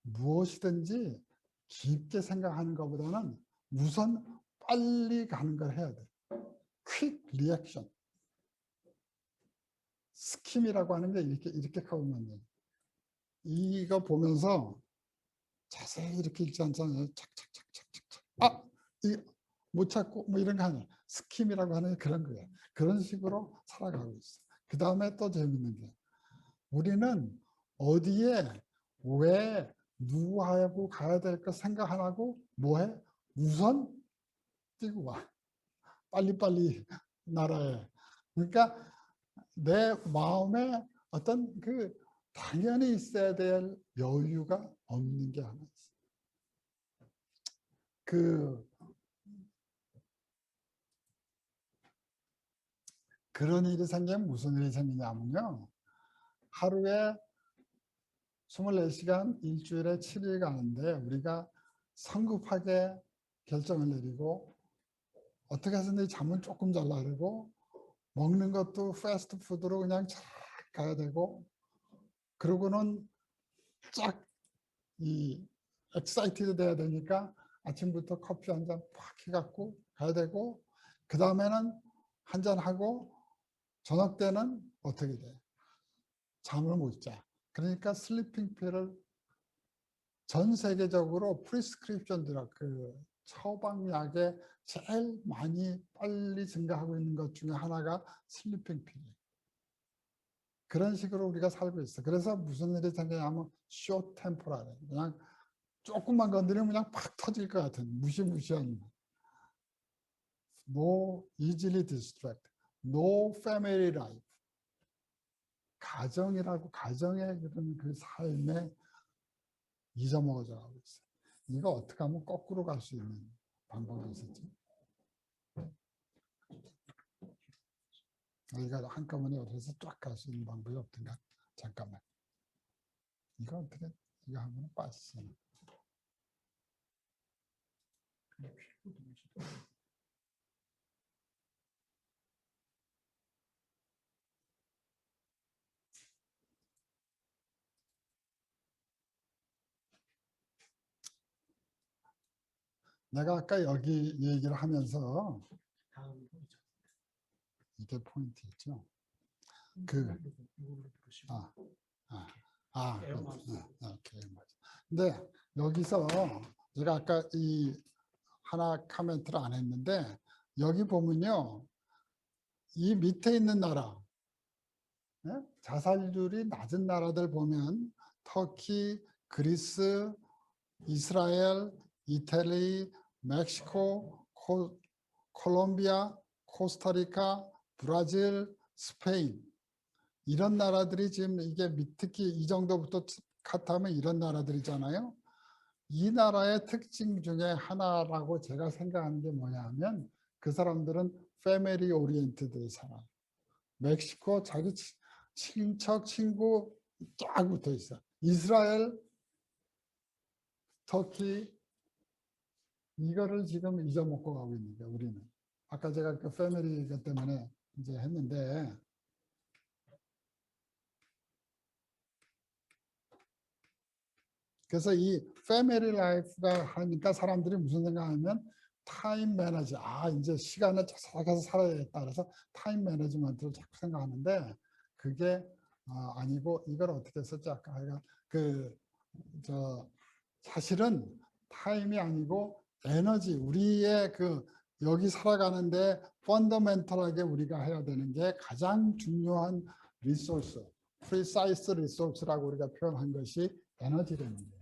무엇이든지 깊게 생각하는 것보다는 우선 빨리 가는 걸 해야 돼. 퀵 리액션. 스킴이라고 하는 게 이렇게 가보면 이거 보면서 자세히 이렇게 읽지 않잖아요. 착착착착착. 못 찾고 이런 거 아니야. 스킴이라고 하는 게 그런 거예요. 그런 식으로 살아가고 있어. 그 다음에 또 재밌는 게 우리는 어디에 왜 누구하고 가야 될 거 생각 안 하고 뭐해? 우선 뛰고 와. 빨리빨리 나라에. 그러니까 내 마음에 어떤 그 당연히 있어야 될 여유가 없는 게 하나 있어. 그런 일이 생기면 무슨 일이 생기냐면요. 하루에 24시간 일주일에 7일 가는데 우리가 성급하게 결정을 내리고 어떻게 해서든 잠은 조금 잘라 그러고 먹는 것도 패스트푸드로 그냥 쫙 가야 되고 그러고는 쫙 이 엑사이티드 돼야 되니까 아침부터 커피 한 잔 팍 해갖고 가야 되고 그 다음에는 한 잔 하고 저녁 때는 어떻게 돼? 잠을 못 자. 그러니까 슬리핑 필을 전 세계적으로 프리스크립션 드럭 그 처방약에 제일 많이 빨리 증가하고 있는 것 중에 하나가 슬리핑 필이에요. 그런 식으로 우리가 살고 있어. 그래서 무슨 일이 생기냐면 쇼 템포라래. 그냥 조금만 건드리면 그냥 팍 터질 것 같은 무시무시한 no easily distract, no family life. 가정이라고 가정의 그런 그 삶에 잊어먹어져 가고 있어요. 이거 어떻게 하면 거꾸로 갈 수 있는 방법이 있었지? 여기가 한꺼번에 어디서 쫙 갈 수 있는 방법이 없던가? 잠깐만. 이거 어떻게 이거 하면 빠지잖아. 내가 아까 여기 얘기를 하면서 이게 포인트였죠. 오케이. 근데 여기서 제가 아까 이 하나 코멘트를 안 했는데 여기 보면요. 이 밑에 있는 나라 자살률이 낮은 나라들 보면 터키, 그리스, 이스라엘, 이탈리, 멕시코, 콜롬비아, 코스타리카, 브라질, 스페인 이런 나라들이 지금 이게 특히 이 정도부터 카타하면 이런 나라들이잖아요. 이 나라의 특징 중에 하나라고 제가 생각하는 게 뭐냐면 그 사람들은 패밀리 오리엔티드에 살아요. 멕시코 자기 친척 친구 쫙 붙어 있어. 이스라엘, 터키 이거를 지금 잊어먹고 가고 있는 거야 우리는. 아까 제가 그 패밀리 때문에 이제 했는데 그래서 이 패밀리 라이프가 하니까 사람들이 무슨 생각하면 타임 매니지 이제 시간을 자석해서 살아야겠다 그래서 타임 매니지먼트를 자꾸 생각하는데 그게 아니고 이걸 어떻게 썼지 아까 사실은 타임이 아니고 에너지 우리의 여기 살아가는데 펀더멘털하게 우리가 해야 되는 게 가장 중요한 리소스 프리사이스 리소스라고 우리가 표현한 것이 에너지라는 거예요.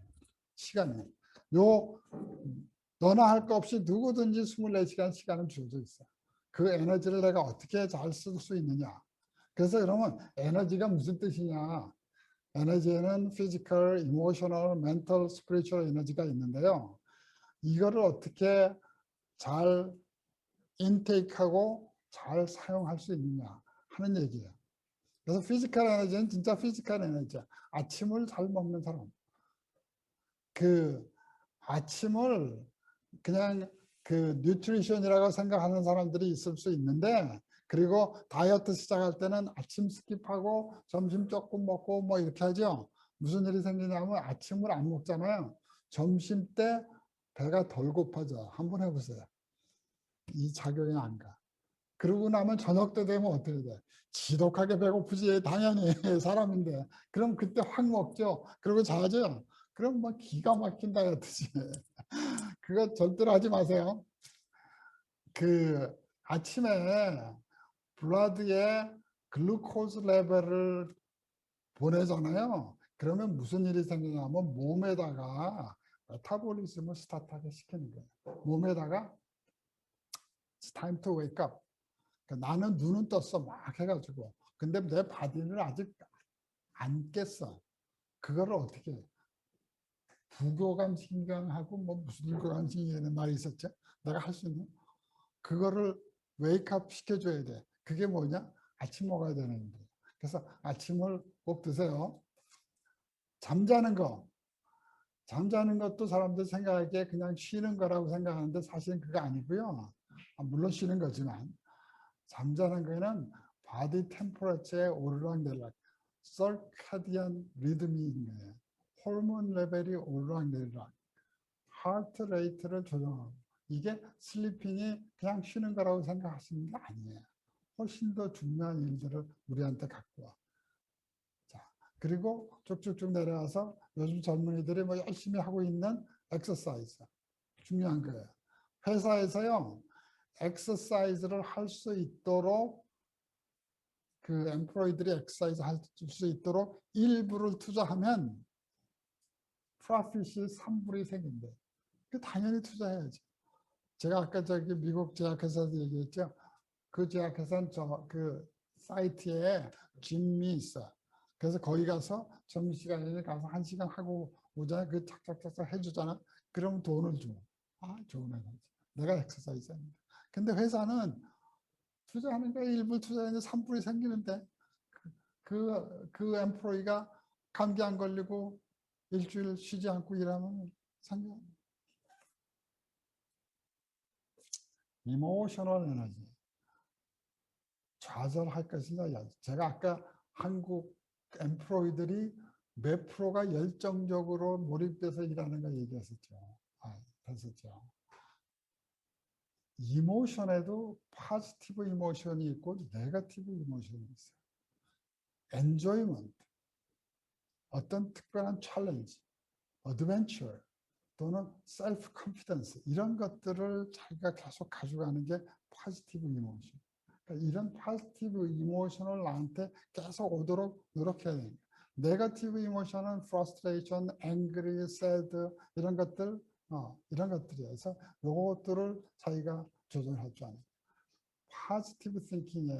시간이 너나 할 거 없이 누구든지 24시간 시간은 주어져 있어. 그 에너지를 내가 어떻게 잘 쓸 수 있느냐. 그래서 그러면 에너지가 무슨 뜻이냐. 에너지에는 피지컬, 이모셔널, 멘털, 스피리추얼 에너지가 있는데요. 이거를 어떻게 잘 인테이크하고 잘 사용할 수 있느냐 하는 얘기예요. 그래서 피지컬 에너지는 진짜 피지컬 에너지야. 아침을 잘 먹는 사람. 아침을 그냥 뉴트리션이라고 생각하는 사람들이 있을 수 있는데 그리고 다이어트 시작할 때는 아침 스킵하고 점심 조금 먹고 뭐 이렇게 하죠. 무슨 일이 생기냐면 아침을 안 먹잖아요. 점심 때 배가 덜 고파져. 한번 해보세요. 이 작용이 안 가. 그러고 나면 저녁 때 되면 어떻게 돼? 지독하게 배고프지. 당연히 사람인데. 그럼 그때 확 먹죠. 그리고 자죠. 그럼 뭐 기가 막힌다 같으지. 그거 절대로 하지 마세요. 아침에 블러드에 글루코즈 레벨을 보내잖아요. 그러면 무슨 일이 생기냐면 몸에다가 메타볼리즘을 스타트하게 시키는 거예요. 몸에다가 It's time to wake up. 그러니까 나는 눈은 떴어 막 해가지고 근데 내 바디는 아직 안 깼어. 그거를 어떻게 해? 부교감 신경하고 뭐 무슨 교감 신경이라는 말이 있었죠. 내가 할 수 있는 그거를 웨이크업 시켜줘야 돼. 그게 뭐냐? 아침 먹어야 되는데. 그래서 아침을 꼭 드세요. 잠자는 거. 잠자는 것도 사람들 생각하기에 그냥 쉬는 거라고 생각하는데 사실은 그거 아니고요. 물론 쉬는 거지만 잠자는 거는 바디 템퍼러처에 오르락내리락 서카디안 리듬이 있는 거예요. 호르몬 레벨이 오르락내리락 하트 레이트를 조정하고 이게 슬리핑이 그냥 쉬는 거라고 생각하시는 게 아니에요. 훨씬 더 중요한 일들을 우리한테 갖고 와. 자, 그리고 쭉쭉쭉 내려와서 요즘 젊은이들이 뭐 열심히 하고 있는 엑서사이즈 중요한 거예요. 회사에서요 엑서사이즈를 할 수 있도록 그 엠플로이들이 엑서사이즈 할 수 있도록 일부를 투자하면 프로핏이 3불이 생긴대. 그 당연히 투자해야지. 제가 아까 저기 미국 제약회사도 얘기했죠. 그 제약회사는 그 사이트에 짐이 있어. 그래서 거기 가서 점심시간에 가서 1시간 하고 오잖아. 그 착착착착 해주잖아. 그러면 돈을 줘. 아, 좋은 회사지. 내가 엑서사이즈 합니다. 근데 회사는 투자하는 거에 일부 투자했는데 3불이 생기는데 그 엠플로이가 감기 안 걸리고 일주일 쉬지 않고 일하면 상관. 이모셔널 에너지. 좌절할 것이냐. 제가 아까 한국 엠플로이들이 몇 프로가 열정적으로 몰입돼서 일하는 거 얘기했었죠. 했었죠. 이모션에도 포지티브 이모션이 있고 네거티브 이모션이 있어요. 엔조이먼트, 어떤 특별한 챌린지, 어드벤처 또는 셀프 컨피던스 이런 것들을 자기가 계속 가져가는 게 포지티브 이모션. 그러니까 이런 포지티브 이모션을 나한테 계속 오도록 노력해야 됩니다. 네거티브 이모션은 frustration, angry, sad 이런 것들 이런 것들이어서 요것들을 자기가 조절할 줄 아는. 포지티브 띵킹에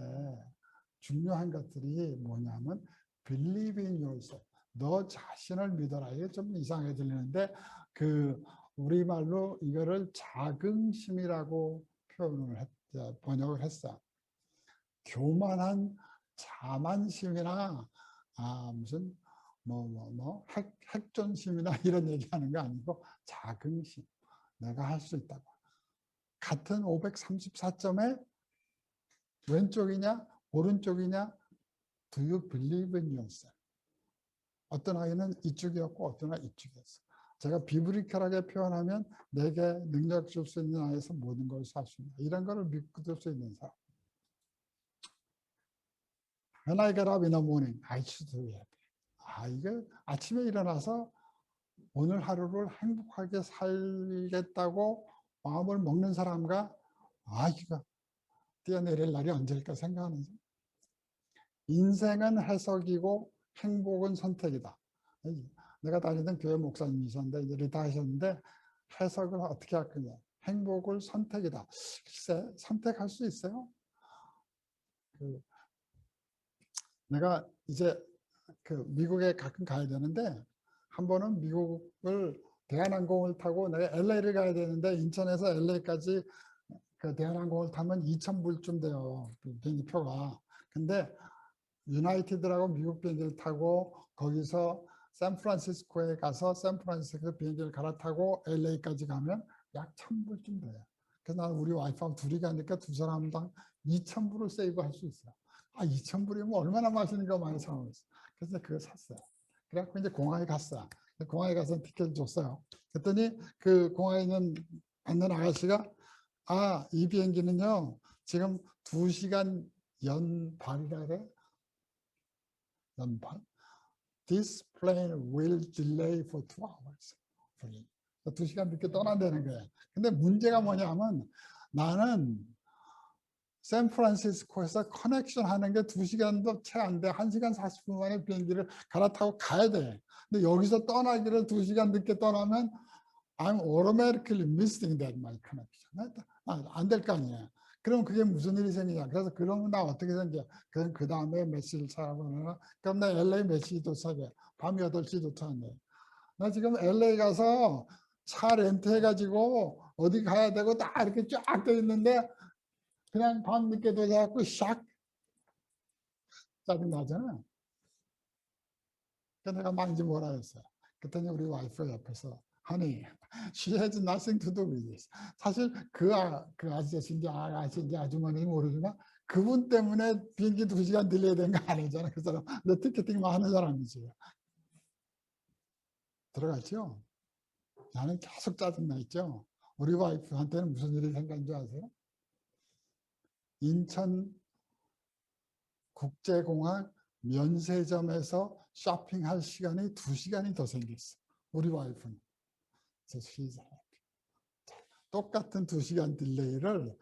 중요한 것들이 뭐냐면 believe in yourself. 너 자신을 믿어라. 이게 좀 이상하게 들리는데 그 우리말로 이거를 자긍심이라고 번역을 했어. 교만한 자만심이나 무슨 핵존심이나 이런 얘기하는 거 아니고 자긍심. 내가 할 수 있다고. 같은 534점에 왼쪽이냐 오른쪽이냐 Do you believe in yourself? 어떤 아이는 이쪽이었고 어떤 아이는 이쪽이었어. 제가 비브리컬하게 표현하면 내게 능력 줄 수 있는 아이에서 모든 걸 살 수 있는 이런 거를 믿을 수 있는 사람. When I get up in the morning, I should be happy. 이게 아침에 일어나서 오늘 하루를 행복하게 살겠다고 마음을 먹는 사람과 이거 뛰어내릴 날이 언제일까 생각하면서 인생은 해석이고 행복은 선택이다. 내가 다니던 교회 목사님이셨는데 이제 리타하셨는데 해석을 어떻게 할 거냐. 행복을 선택이다. 글쎄 선택할 수 있어요. 내가 이제 그 미국에 가끔 가야 되는데 한 번은 미국을 대한항공을 타고 내가 LA를 가야 되는데 인천에서 LA까지 그 대한항공을 타면 2,000불쯤 돼요. 비행기표가. 근데 유나이티드라고 미국 비행기를 타고 거기서 샌프란시스코에 가서 샌프란시스코 비행기를 갈아타고 LA까지 가면 약 1,000불쯤 돼요. 그래서 나는 우리 와이프하고 둘이 가니까 두 사람당 2,000불을 세이브할 수 있어요. 2,000불이면 얼마나 맛있는 거 많이 사먹었어. 그래서 그거 샀어요. 그래갖고 이제 공항에 갔어. 공항에 가서 티켓을 줬어요. 그랬더니 그 공항에 있는 받는 아가씨가 이 비행기는요 지금 2시간 연발이라 그래. 연발. This plane will delay for 2 hours. 2시간 늦게 떠난다는 거야. 근데 문제가 뭐냐면 나는 샌프란시스코에서 커넥션 하는 게 2시간도 채 안 돼. 1시간 40분 만에 비행기를 갈아타고 가야 돼. 근데 여기서 떠나기를 2시간 늦게 떠나면 I'm automatically missing that my connection. 안 될 거 아니에요. 그럼 그게 무슨 일이 생기냐. 그래서 그러면 나 어떻게 생겨? 그럼 그 다음에 몇 시를 차보나 그럼 나 LA 몇 시 도착해? 밤 8시 도착해. 나 지금 LA 가서 차 렌트해가지고 어디 가야 되고 다 이렇게 쫙 돼 있는데 그냥 밤 늦게 도착하고 샥 짜증나잖아. 그래서 내가 망지 뭐라 했어요. 그랬더니 우리 와이프 옆에서 Honey, she has nothing to do with this. 사실 그 아저씨인지 아가씨인지 아주머니 모르지만 그분 때문에 비행기 2시간 딜레이 된 거 아니잖아. 그 사람 내 티켓팅만 하는 사람이지. 들어갔죠? 나는 계속 짜증나 있죠. 우리 와이프한테는 무슨 일이 생긴 줄 아세요? 인천 국제공항 면세점에서 쇼핑할 시간이 2시간이 더 생겼어. 우리 와이프는. 똑같은 2시간 딜레이를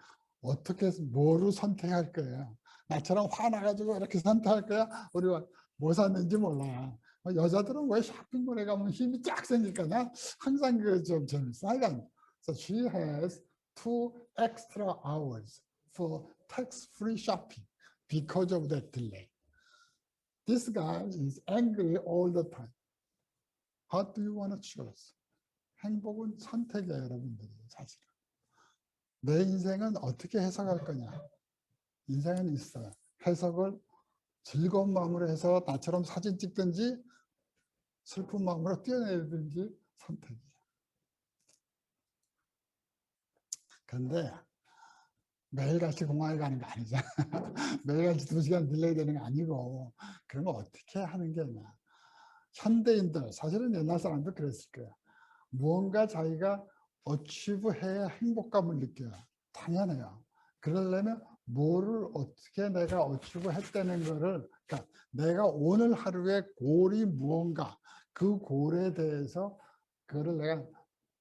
어떻게 뭐로 선택할 거예요? 나처럼 화나가지고 이렇게 선택할 거야? 우리가 뭐 샀는지 몰라. 여자들은 왜 쇼핑몰에 가면 힘이 쫙 생길까? 나 항상 그 좀 재밌어. 하여간 so she has 2 extra hours for tax-free shopping because of that delay. This guy is angry all the time. What do you want to choose? 행복은 선택이에요, 여러분들이 사실은. 내 인생은 어떻게 해석할 거냐? 인생은 있어요. 해석을 즐거운 마음으로 해서 나처럼 사진 찍든지 슬픈 마음으로 뛰어내리든지 선택이에요. 그런데 매일같이 공항에 가는 거 아니잖아. 매일같이 2시간 딜레이 되는 거 아니고 그러면 어떻게 하는 게 나아? 현대인들, 사실은 옛날 사람도 그랬을 거야. 무언가 자기가 어치브해야 행복감을 느껴요. 당연해요. 그러려면 뭐를 어떻게 내가 어치브했다는 거를, 그러니까 내가 오늘 하루의 골이 무언가, 그 골에 대해서 그거를 내가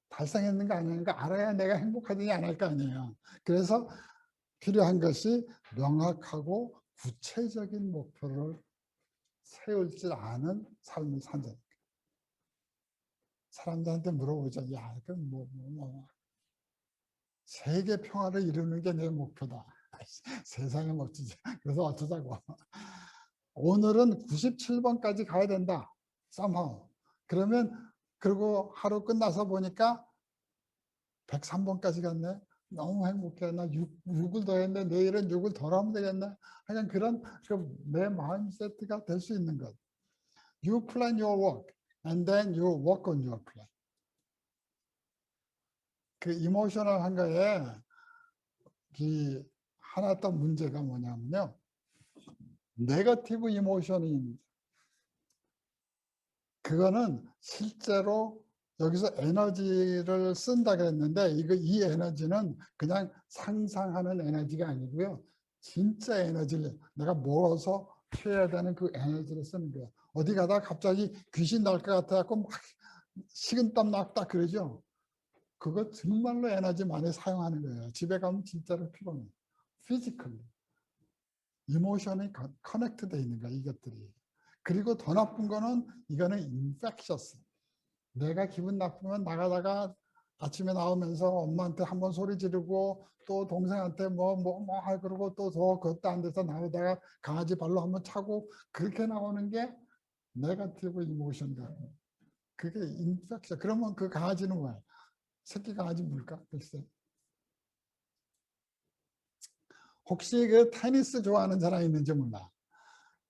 달성했는가 아닌가 알아야 내가 행복하든지 안 할 거 아니에요. 그래서 필요한 것이 명확하고 구체적인 목표를 세울 줄 아는 삶을 산다. 사람들한테 물어보자. 야, 그 세계 평화를 이루는 게 내 목표다. 세상에 멋지지. 그래서 어쩌자고. 오늘은 97번까지 가야 된다. somehow. 그러면 그리고 하루 끝나서 보니까 103번까지 갔네. 너무 행복해. 나 6을 더 했네. 내일은 6을 더 하면 되겠네. 하여간 그런 내 마인드세트가 될 수 있는 것. You plan your work and then you work on your plan. 그 이모셔널한 거에 하나 또 문제가 뭐냐면요. 네거티브 이모션이 그거는 실제로 여기서 에너지를 쓴다 그랬는데 이 에너지는 그냥 상상하는 에너지가 아니고요. 진짜 에너지를 내가 모아서 피해야 되는 그 에너지를 쓰는 거예요. 어디 가다 갑자기 귀신 날 것 같아갖고 막 식은땀 났다 그러죠. 그거 정말로 에너지 많이 사용하는 거예요. 집에 가면 진짜로 피곤해요. 피지컬리. 이모션이 커넥트 돼 있는 거야, 이것들이. 그리고 더 나쁜 거는 이거는 infectious. 내가 기분 나쁘면 나가다가 아침에 나오면서 엄마한테 한번 소리 지르고 또 동생한테 그러고 또 더 그것도 안 돼서 나오다가 강아지 발로 한번 차고 그렇게 나오는 게 네거티브 이모션이다. 그게 infection. 그러면 그 강아지는 뭐야? 새끼 강아지 물까? 글쎄. 혹시 그 테니스 좋아하는 사람 있는지 몰라.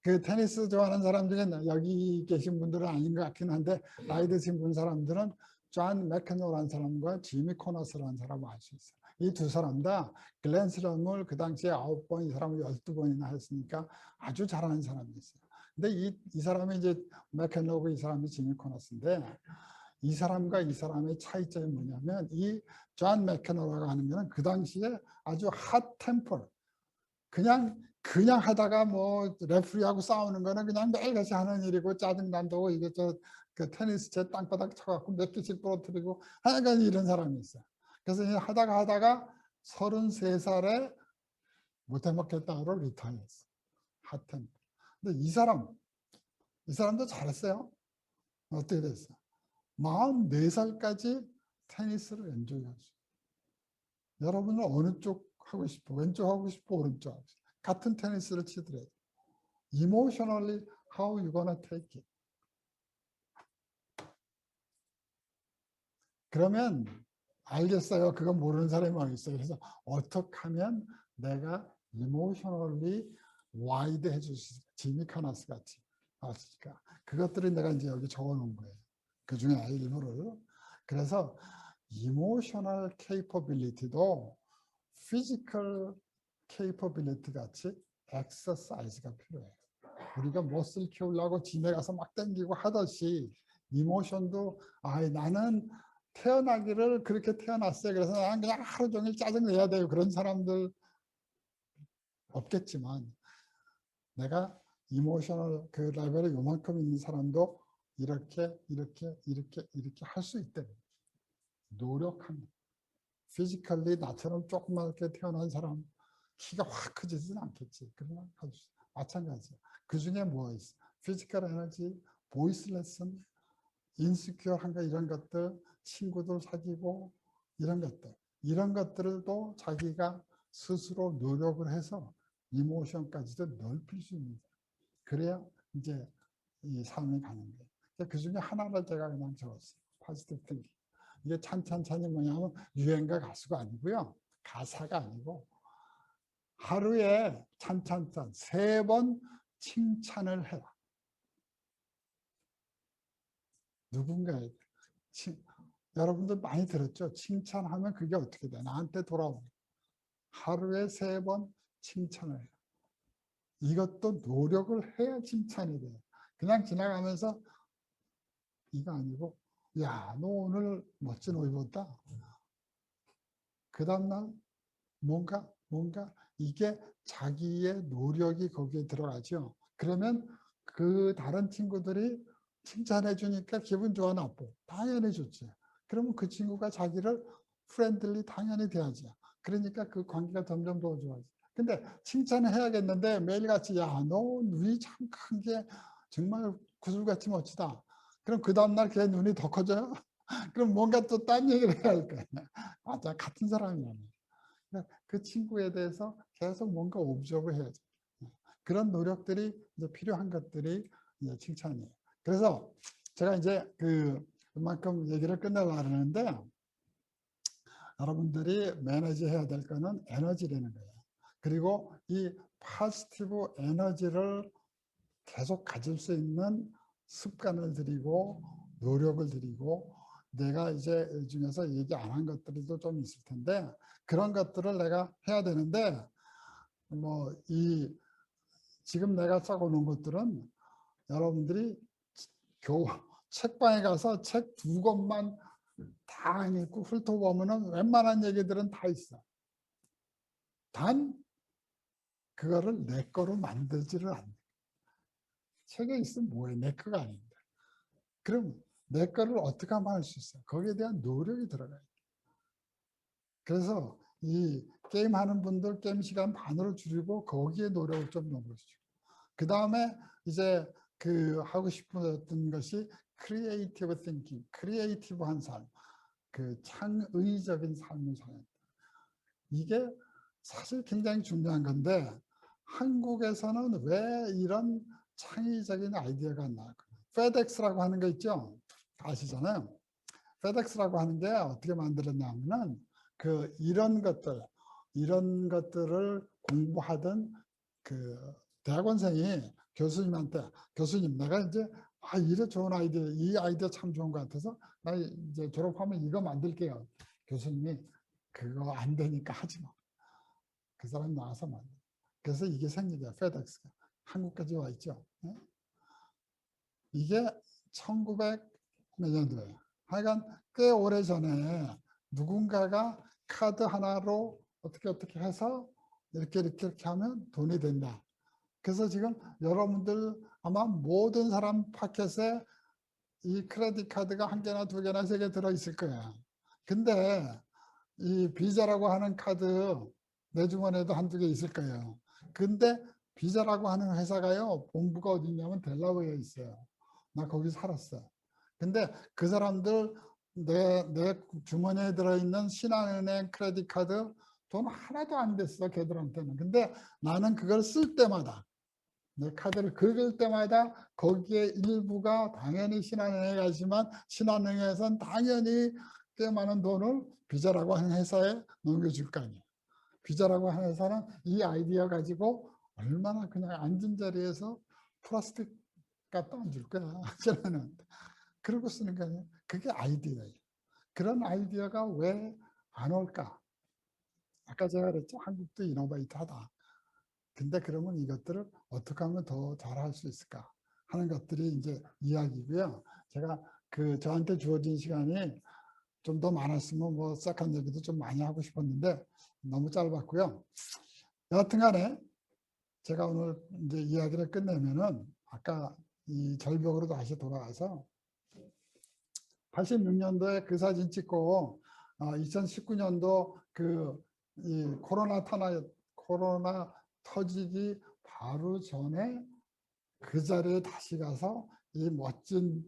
그 테니스 좋아하는 사람 중에 여기 계신 분들은 아닌 것 같긴 한데 나이 드신 분 사람들은 존 맥케노라는 사람과 지미 코너스라는 사람을 알 수 있어요. 이 두 사람 다 글랜슬럼을 그 당시에 9번, 이 사람은 12번이나 했으니까 아주 잘하는 사람이었어요. 근데 이 사람이 이제 맥케노고 이 사람이 지미 코너스인데 이 사람과 이 사람의 차이점이 뭐냐면 이 존 맥케노라고 하는 거는 그 당시에 아주 핫 템퍼 그냥 하다가 뭐 레프리하고 싸우는 거는 그냥 매일같이 하는 일이고 짜증난다고 이게 그 테니스 채 땅바닥 쳐갖고 몇 개씩 부러뜨리고 하여간 이런 사람이 있어요. 그래서 하다가 33살에 못 해먹겠다고 리타이어했어. 하여튼. 근데 이 사람도 잘했어요. 어떻게 됐어? 44살까지 테니스를 엔조이하죠. 여러분은 어느 쪽 하고 싶어? 왼쪽 하고 싶어? 오른쪽 하고 싶어? 같은 테니스를 치더라도 emotionally how you gonna take it? 그러면 알겠어요. 그거 모르는 사람이 많이 있어요. 그래서 어떻게 하면 내가 emotionally wide 해줄 수 있을까? 지미 카나스 같이 아시니까 그것들을 내가 이제 여기 적어놓은 거예요. 그 중에 일부를. 그래서 emotional capability도 physical capability 같이 exercise가 필요해요. 우리가 머슬 키우려고 짐에 가서 막 땡기고 하듯이 이모션도 나는 태어나기를 그렇게 태어났어요. 그래서 나는 그냥 하루 종일 짜증내야 돼요. 그런 사람들 없겠지만 내가 이모셔널 그 레벨이 요만큼 있는 사람도 이렇게 할 수 있대. 노력합니다. 피지컬리 나처럼 조그맣게 태어난 사람 키가 확 크지는 않겠지. 그러나 마찬가지야. 그 중에 뭐가 있어? 피지컬 에너지, 보이스 레슨, 인스큐어한가 이런 것들, 친구들 사귀고 이런 것들도 자기가 스스로 노력을 해서 이모션까지도 넓힐 수 있는 거예요. 그래야 이제 이 삶이 가는 거예요. 그 중에 하나를 제가 그냥 적었어요. 포지티브 띵킹. 이게 찬찬찬이 뭐냐면 유행가 가수가 아니고요. 가사가 아니고 하루에 찬찬찬 3번 칭찬을 해라. 누군가에 여러분들 많이 들었죠? 칭찬하면 그게 어떻게 돼? 나한테 돌아오는 하루에 3번 칭찬을 해요. 이것도 노력을 해야 칭찬이 돼요. 그냥 지나가면서 이거 아니고 야, 너 오늘 멋진 옷 입었다. 그 다음날 뭔가 이게 자기의 노력이 거기에 들어가죠. 그러면 그 다른 친구들이 칭찬해 주니까 기분 좋아 나빠? 당연히 좋지. 그러면 그 친구가 자기를 프렌들리 당연히 돼야지. 그러니까 그 관계가 점점 더 좋아지. 근데 칭찬을 해야겠는데 매일같이 야, 너 눈이 참 큰 게 정말 구슬같이 멋지다. 그럼 그 다음날 걔 눈이 더 커져요? 그럼 뭔가 또 딴 얘기를 해야 할 거야. 맞아, 같은 사람이야. 그 친구에 대해서 계속 뭔가 옵저브 해야죠. 그런 노력들이 이제 필요한 것들이 이제 칭찬이에요. 그래서 제가 이제 그만큼 얘기를 끝내려고 하는데 여러분들이 매니지 해야 될 거는 에너지라는 거예요. 그리고 이 포지티브 에너지를 계속 가질 수 있는 습관을 들이고 노력을 들이고 내가 이제 이 중에서 얘기 안 한 것들도 좀 있을 텐데 그런 것들을 내가 해야 되는데 지금 내가 써놓은 것들은 여러분들이 책방에 가서 책 2권만 다 읽고 훑어보면은 웬만한 얘기들은 다 있어. 단 그거를 내 거로 만들지를 않는. 책에 있으면 뭐해? 내 거가 아닌데. 그럼 내 거를 어떻게 하면 할 수 있어? 거기에 대한 노력이 들어가요. 그래서 이 게임 하는 분들 게임 시간 반으로 줄이고 거기에 노력을 좀 넣으시죠. 그 다음에 이제 하고 싶었던 것이 크리에이티브 띵킹, 크리에이티브한 삶, 창의적인 삶을 살아야 돼. 이게 사실 굉장히 중요한 건데 한국에서는 왜 이런 창의적인 아이디어가 안 나올까? 페덱스라고 하는 거 있죠? 아시잖아요. 페덱스라고 하는 게 어떻게 만들었냐면은 이런 것들을 공부하던 대학원생이 교수님한테 교수님 내가 이제 이래 좋은 아이디어 이 아이디어 참 좋은 것 같아서 나 이제 졸업하면 이거 만들게요. 교수님이 그거 안 되니까 하지 마. 그 사람 나와서 만들. 그래서 이게 생기죠. 페덱스가 한국까지 와 있죠. 이게 1900 몇 년도예요. 하여간 꽤 오래 전에 누군가가 카드 하나로 어떻게 해서 이렇게 하면 돈이 된다. 그래서 지금 여러분들 아마 모든 사람 파켓에 이 크레딧 카드가 1개나 2개나 3개 들어있을 거야. 근데 이 비자라고 하는 카드 내 주머니에도 한두 개 있을 거예요. 근데 비자라고 하는 회사가요, 본부가 어디 있냐면 델라웨어에 있어요. 나 거기 살았어. 근데 그 사람들 내 주머니에 들어있는 신한은행 크레딧 카드 돈 하나도 안 됐어, 걔들한테는. 근데 나는 그걸 쓸 때마다, 내 카드를 긁을 때마다 거기에 일부가 당연히 신한은행에 가지만 신한은행에선 당연히 꽤 많은 돈을 비자라고 하는 회사에 넘겨줄 거 아니에요. 비자라고 하는 회사는 이 아이디어 가지고 얼마나 그냥 앉은 자리에서 플라스틱 갖다 안 줄 거야. 저는 그러고 쓰는 거 아니에요. 그게 아이디어예요. 그런 아이디어가 왜 안 올까? 아까 제가 그랬죠. 한국도 이노베이터하다. 근데 그러면 이것들을 어떻게 하면 더 잘할 수 있을까 하는 것들이 이제 이야기고요. 제가 그 저한테 주어진 시간이 좀 더 많았으면 뭐 싹한 얘기도 좀 많이 하고 싶었는데 너무 짧았고요. 여하튼 간에 제가 오늘 이제 이야기를 끝내면은 아까 이 절벽으로 다시 돌아가서 86년도에 그 사진 찍고 2019년도 그 이 코로나 터지기 바로 전에 그 자리에 다시 가서 이 멋진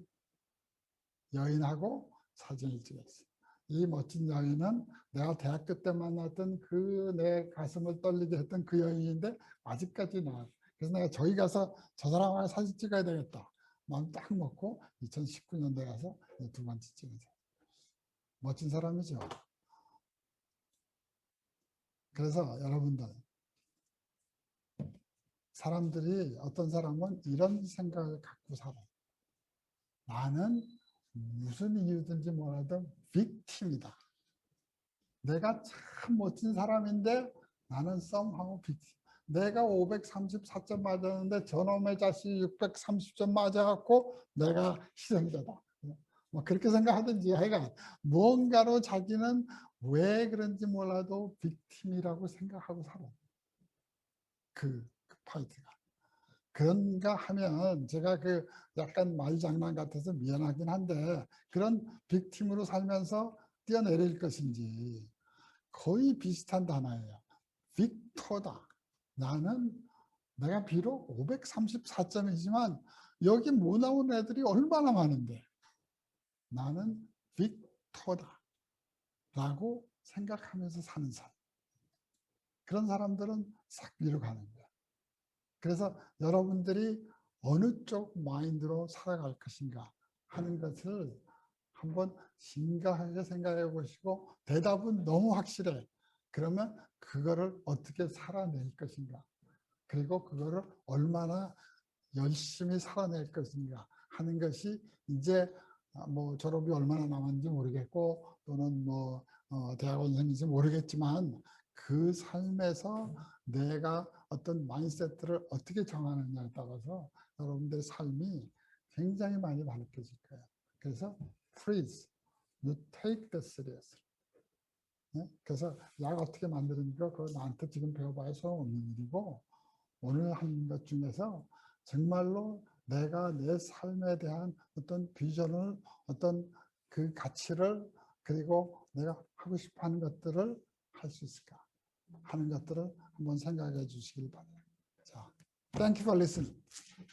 여인하고 사진을 찍었어요. 이 멋진 여인은 내가 대학교 때 만났던 그 내 가슴을 떨리게 했던 그 여인인데 아직까지 나. 그래서 내가 저기 가서 저 사람하고 사진 찍어야 되겠다. 마음 딱 먹고 2019년도에 가서 두 번째 찍었어요. 멋진 사람이죠. 그래서 여러분들, 사람들이 어떤 사람은 이런 생각을 갖고 살아요. 나는 무슨 이유든지 뭐라든 빅팀이다. 내가 참 멋진 사람인데 나는 somehow 빅팀. 내가 534점 맞았는데 저놈의 자식이 630점 맞아갖고 내가 희생자다. 뭐 그렇게 생각하든지 하여간 무언가로 자기는 왜 그런지 몰라도 빅팀이라고 생각하고 살아. 그 파이트가. 그런가 하면 제가 그 약간 말장난 같아서 미안하긴 한데 그런 빅팀으로 살면서 뛰어내릴 것인지 거의 비슷한 단어예요. 빅터다. 나는 내가 비록 534점이지만 여기 못 나온 애들이 얼마나 많은데 나는 빅터다 라고 생각하면서 사는 사람. 그런 사람들은 싹 위로 가는 거예요. 그래서 여러분들이 어느 쪽 마인드로 살아갈 것인가 하는 것을 한번 심각하게 생각해 보시고 대답은 너무 확실해. 그러면 그거를 어떻게 살아낼 것인가. 그리고 그거를 얼마나 열심히 살아낼 것인가 하는 것이 이제 뭐 졸업이 얼마나 남았는지 모르겠고 또는 뭐 대학원생인지 모르겠지만 그 삶에서 내가 어떤 마인드세트를 어떻게 정하느냐에 따라서 여러분들의 삶이 굉장히 많이 바뀌어질 거예요. 그래서 please, you take this seriously. 네? 그래서 약 어떻게 만드는가 그거 나한테 지금 배워봐야 소용없는 일이고 오늘 한 것 중에서 정말로 내가 내 삶에 대한 어떤 비전을 어떤 그 가치를 그리고 내가 하고 싶어 하는 것들을 할 수 있을까 하는 것들을 한번 생각해 주시길 바랍니다. 자, thank you for listening.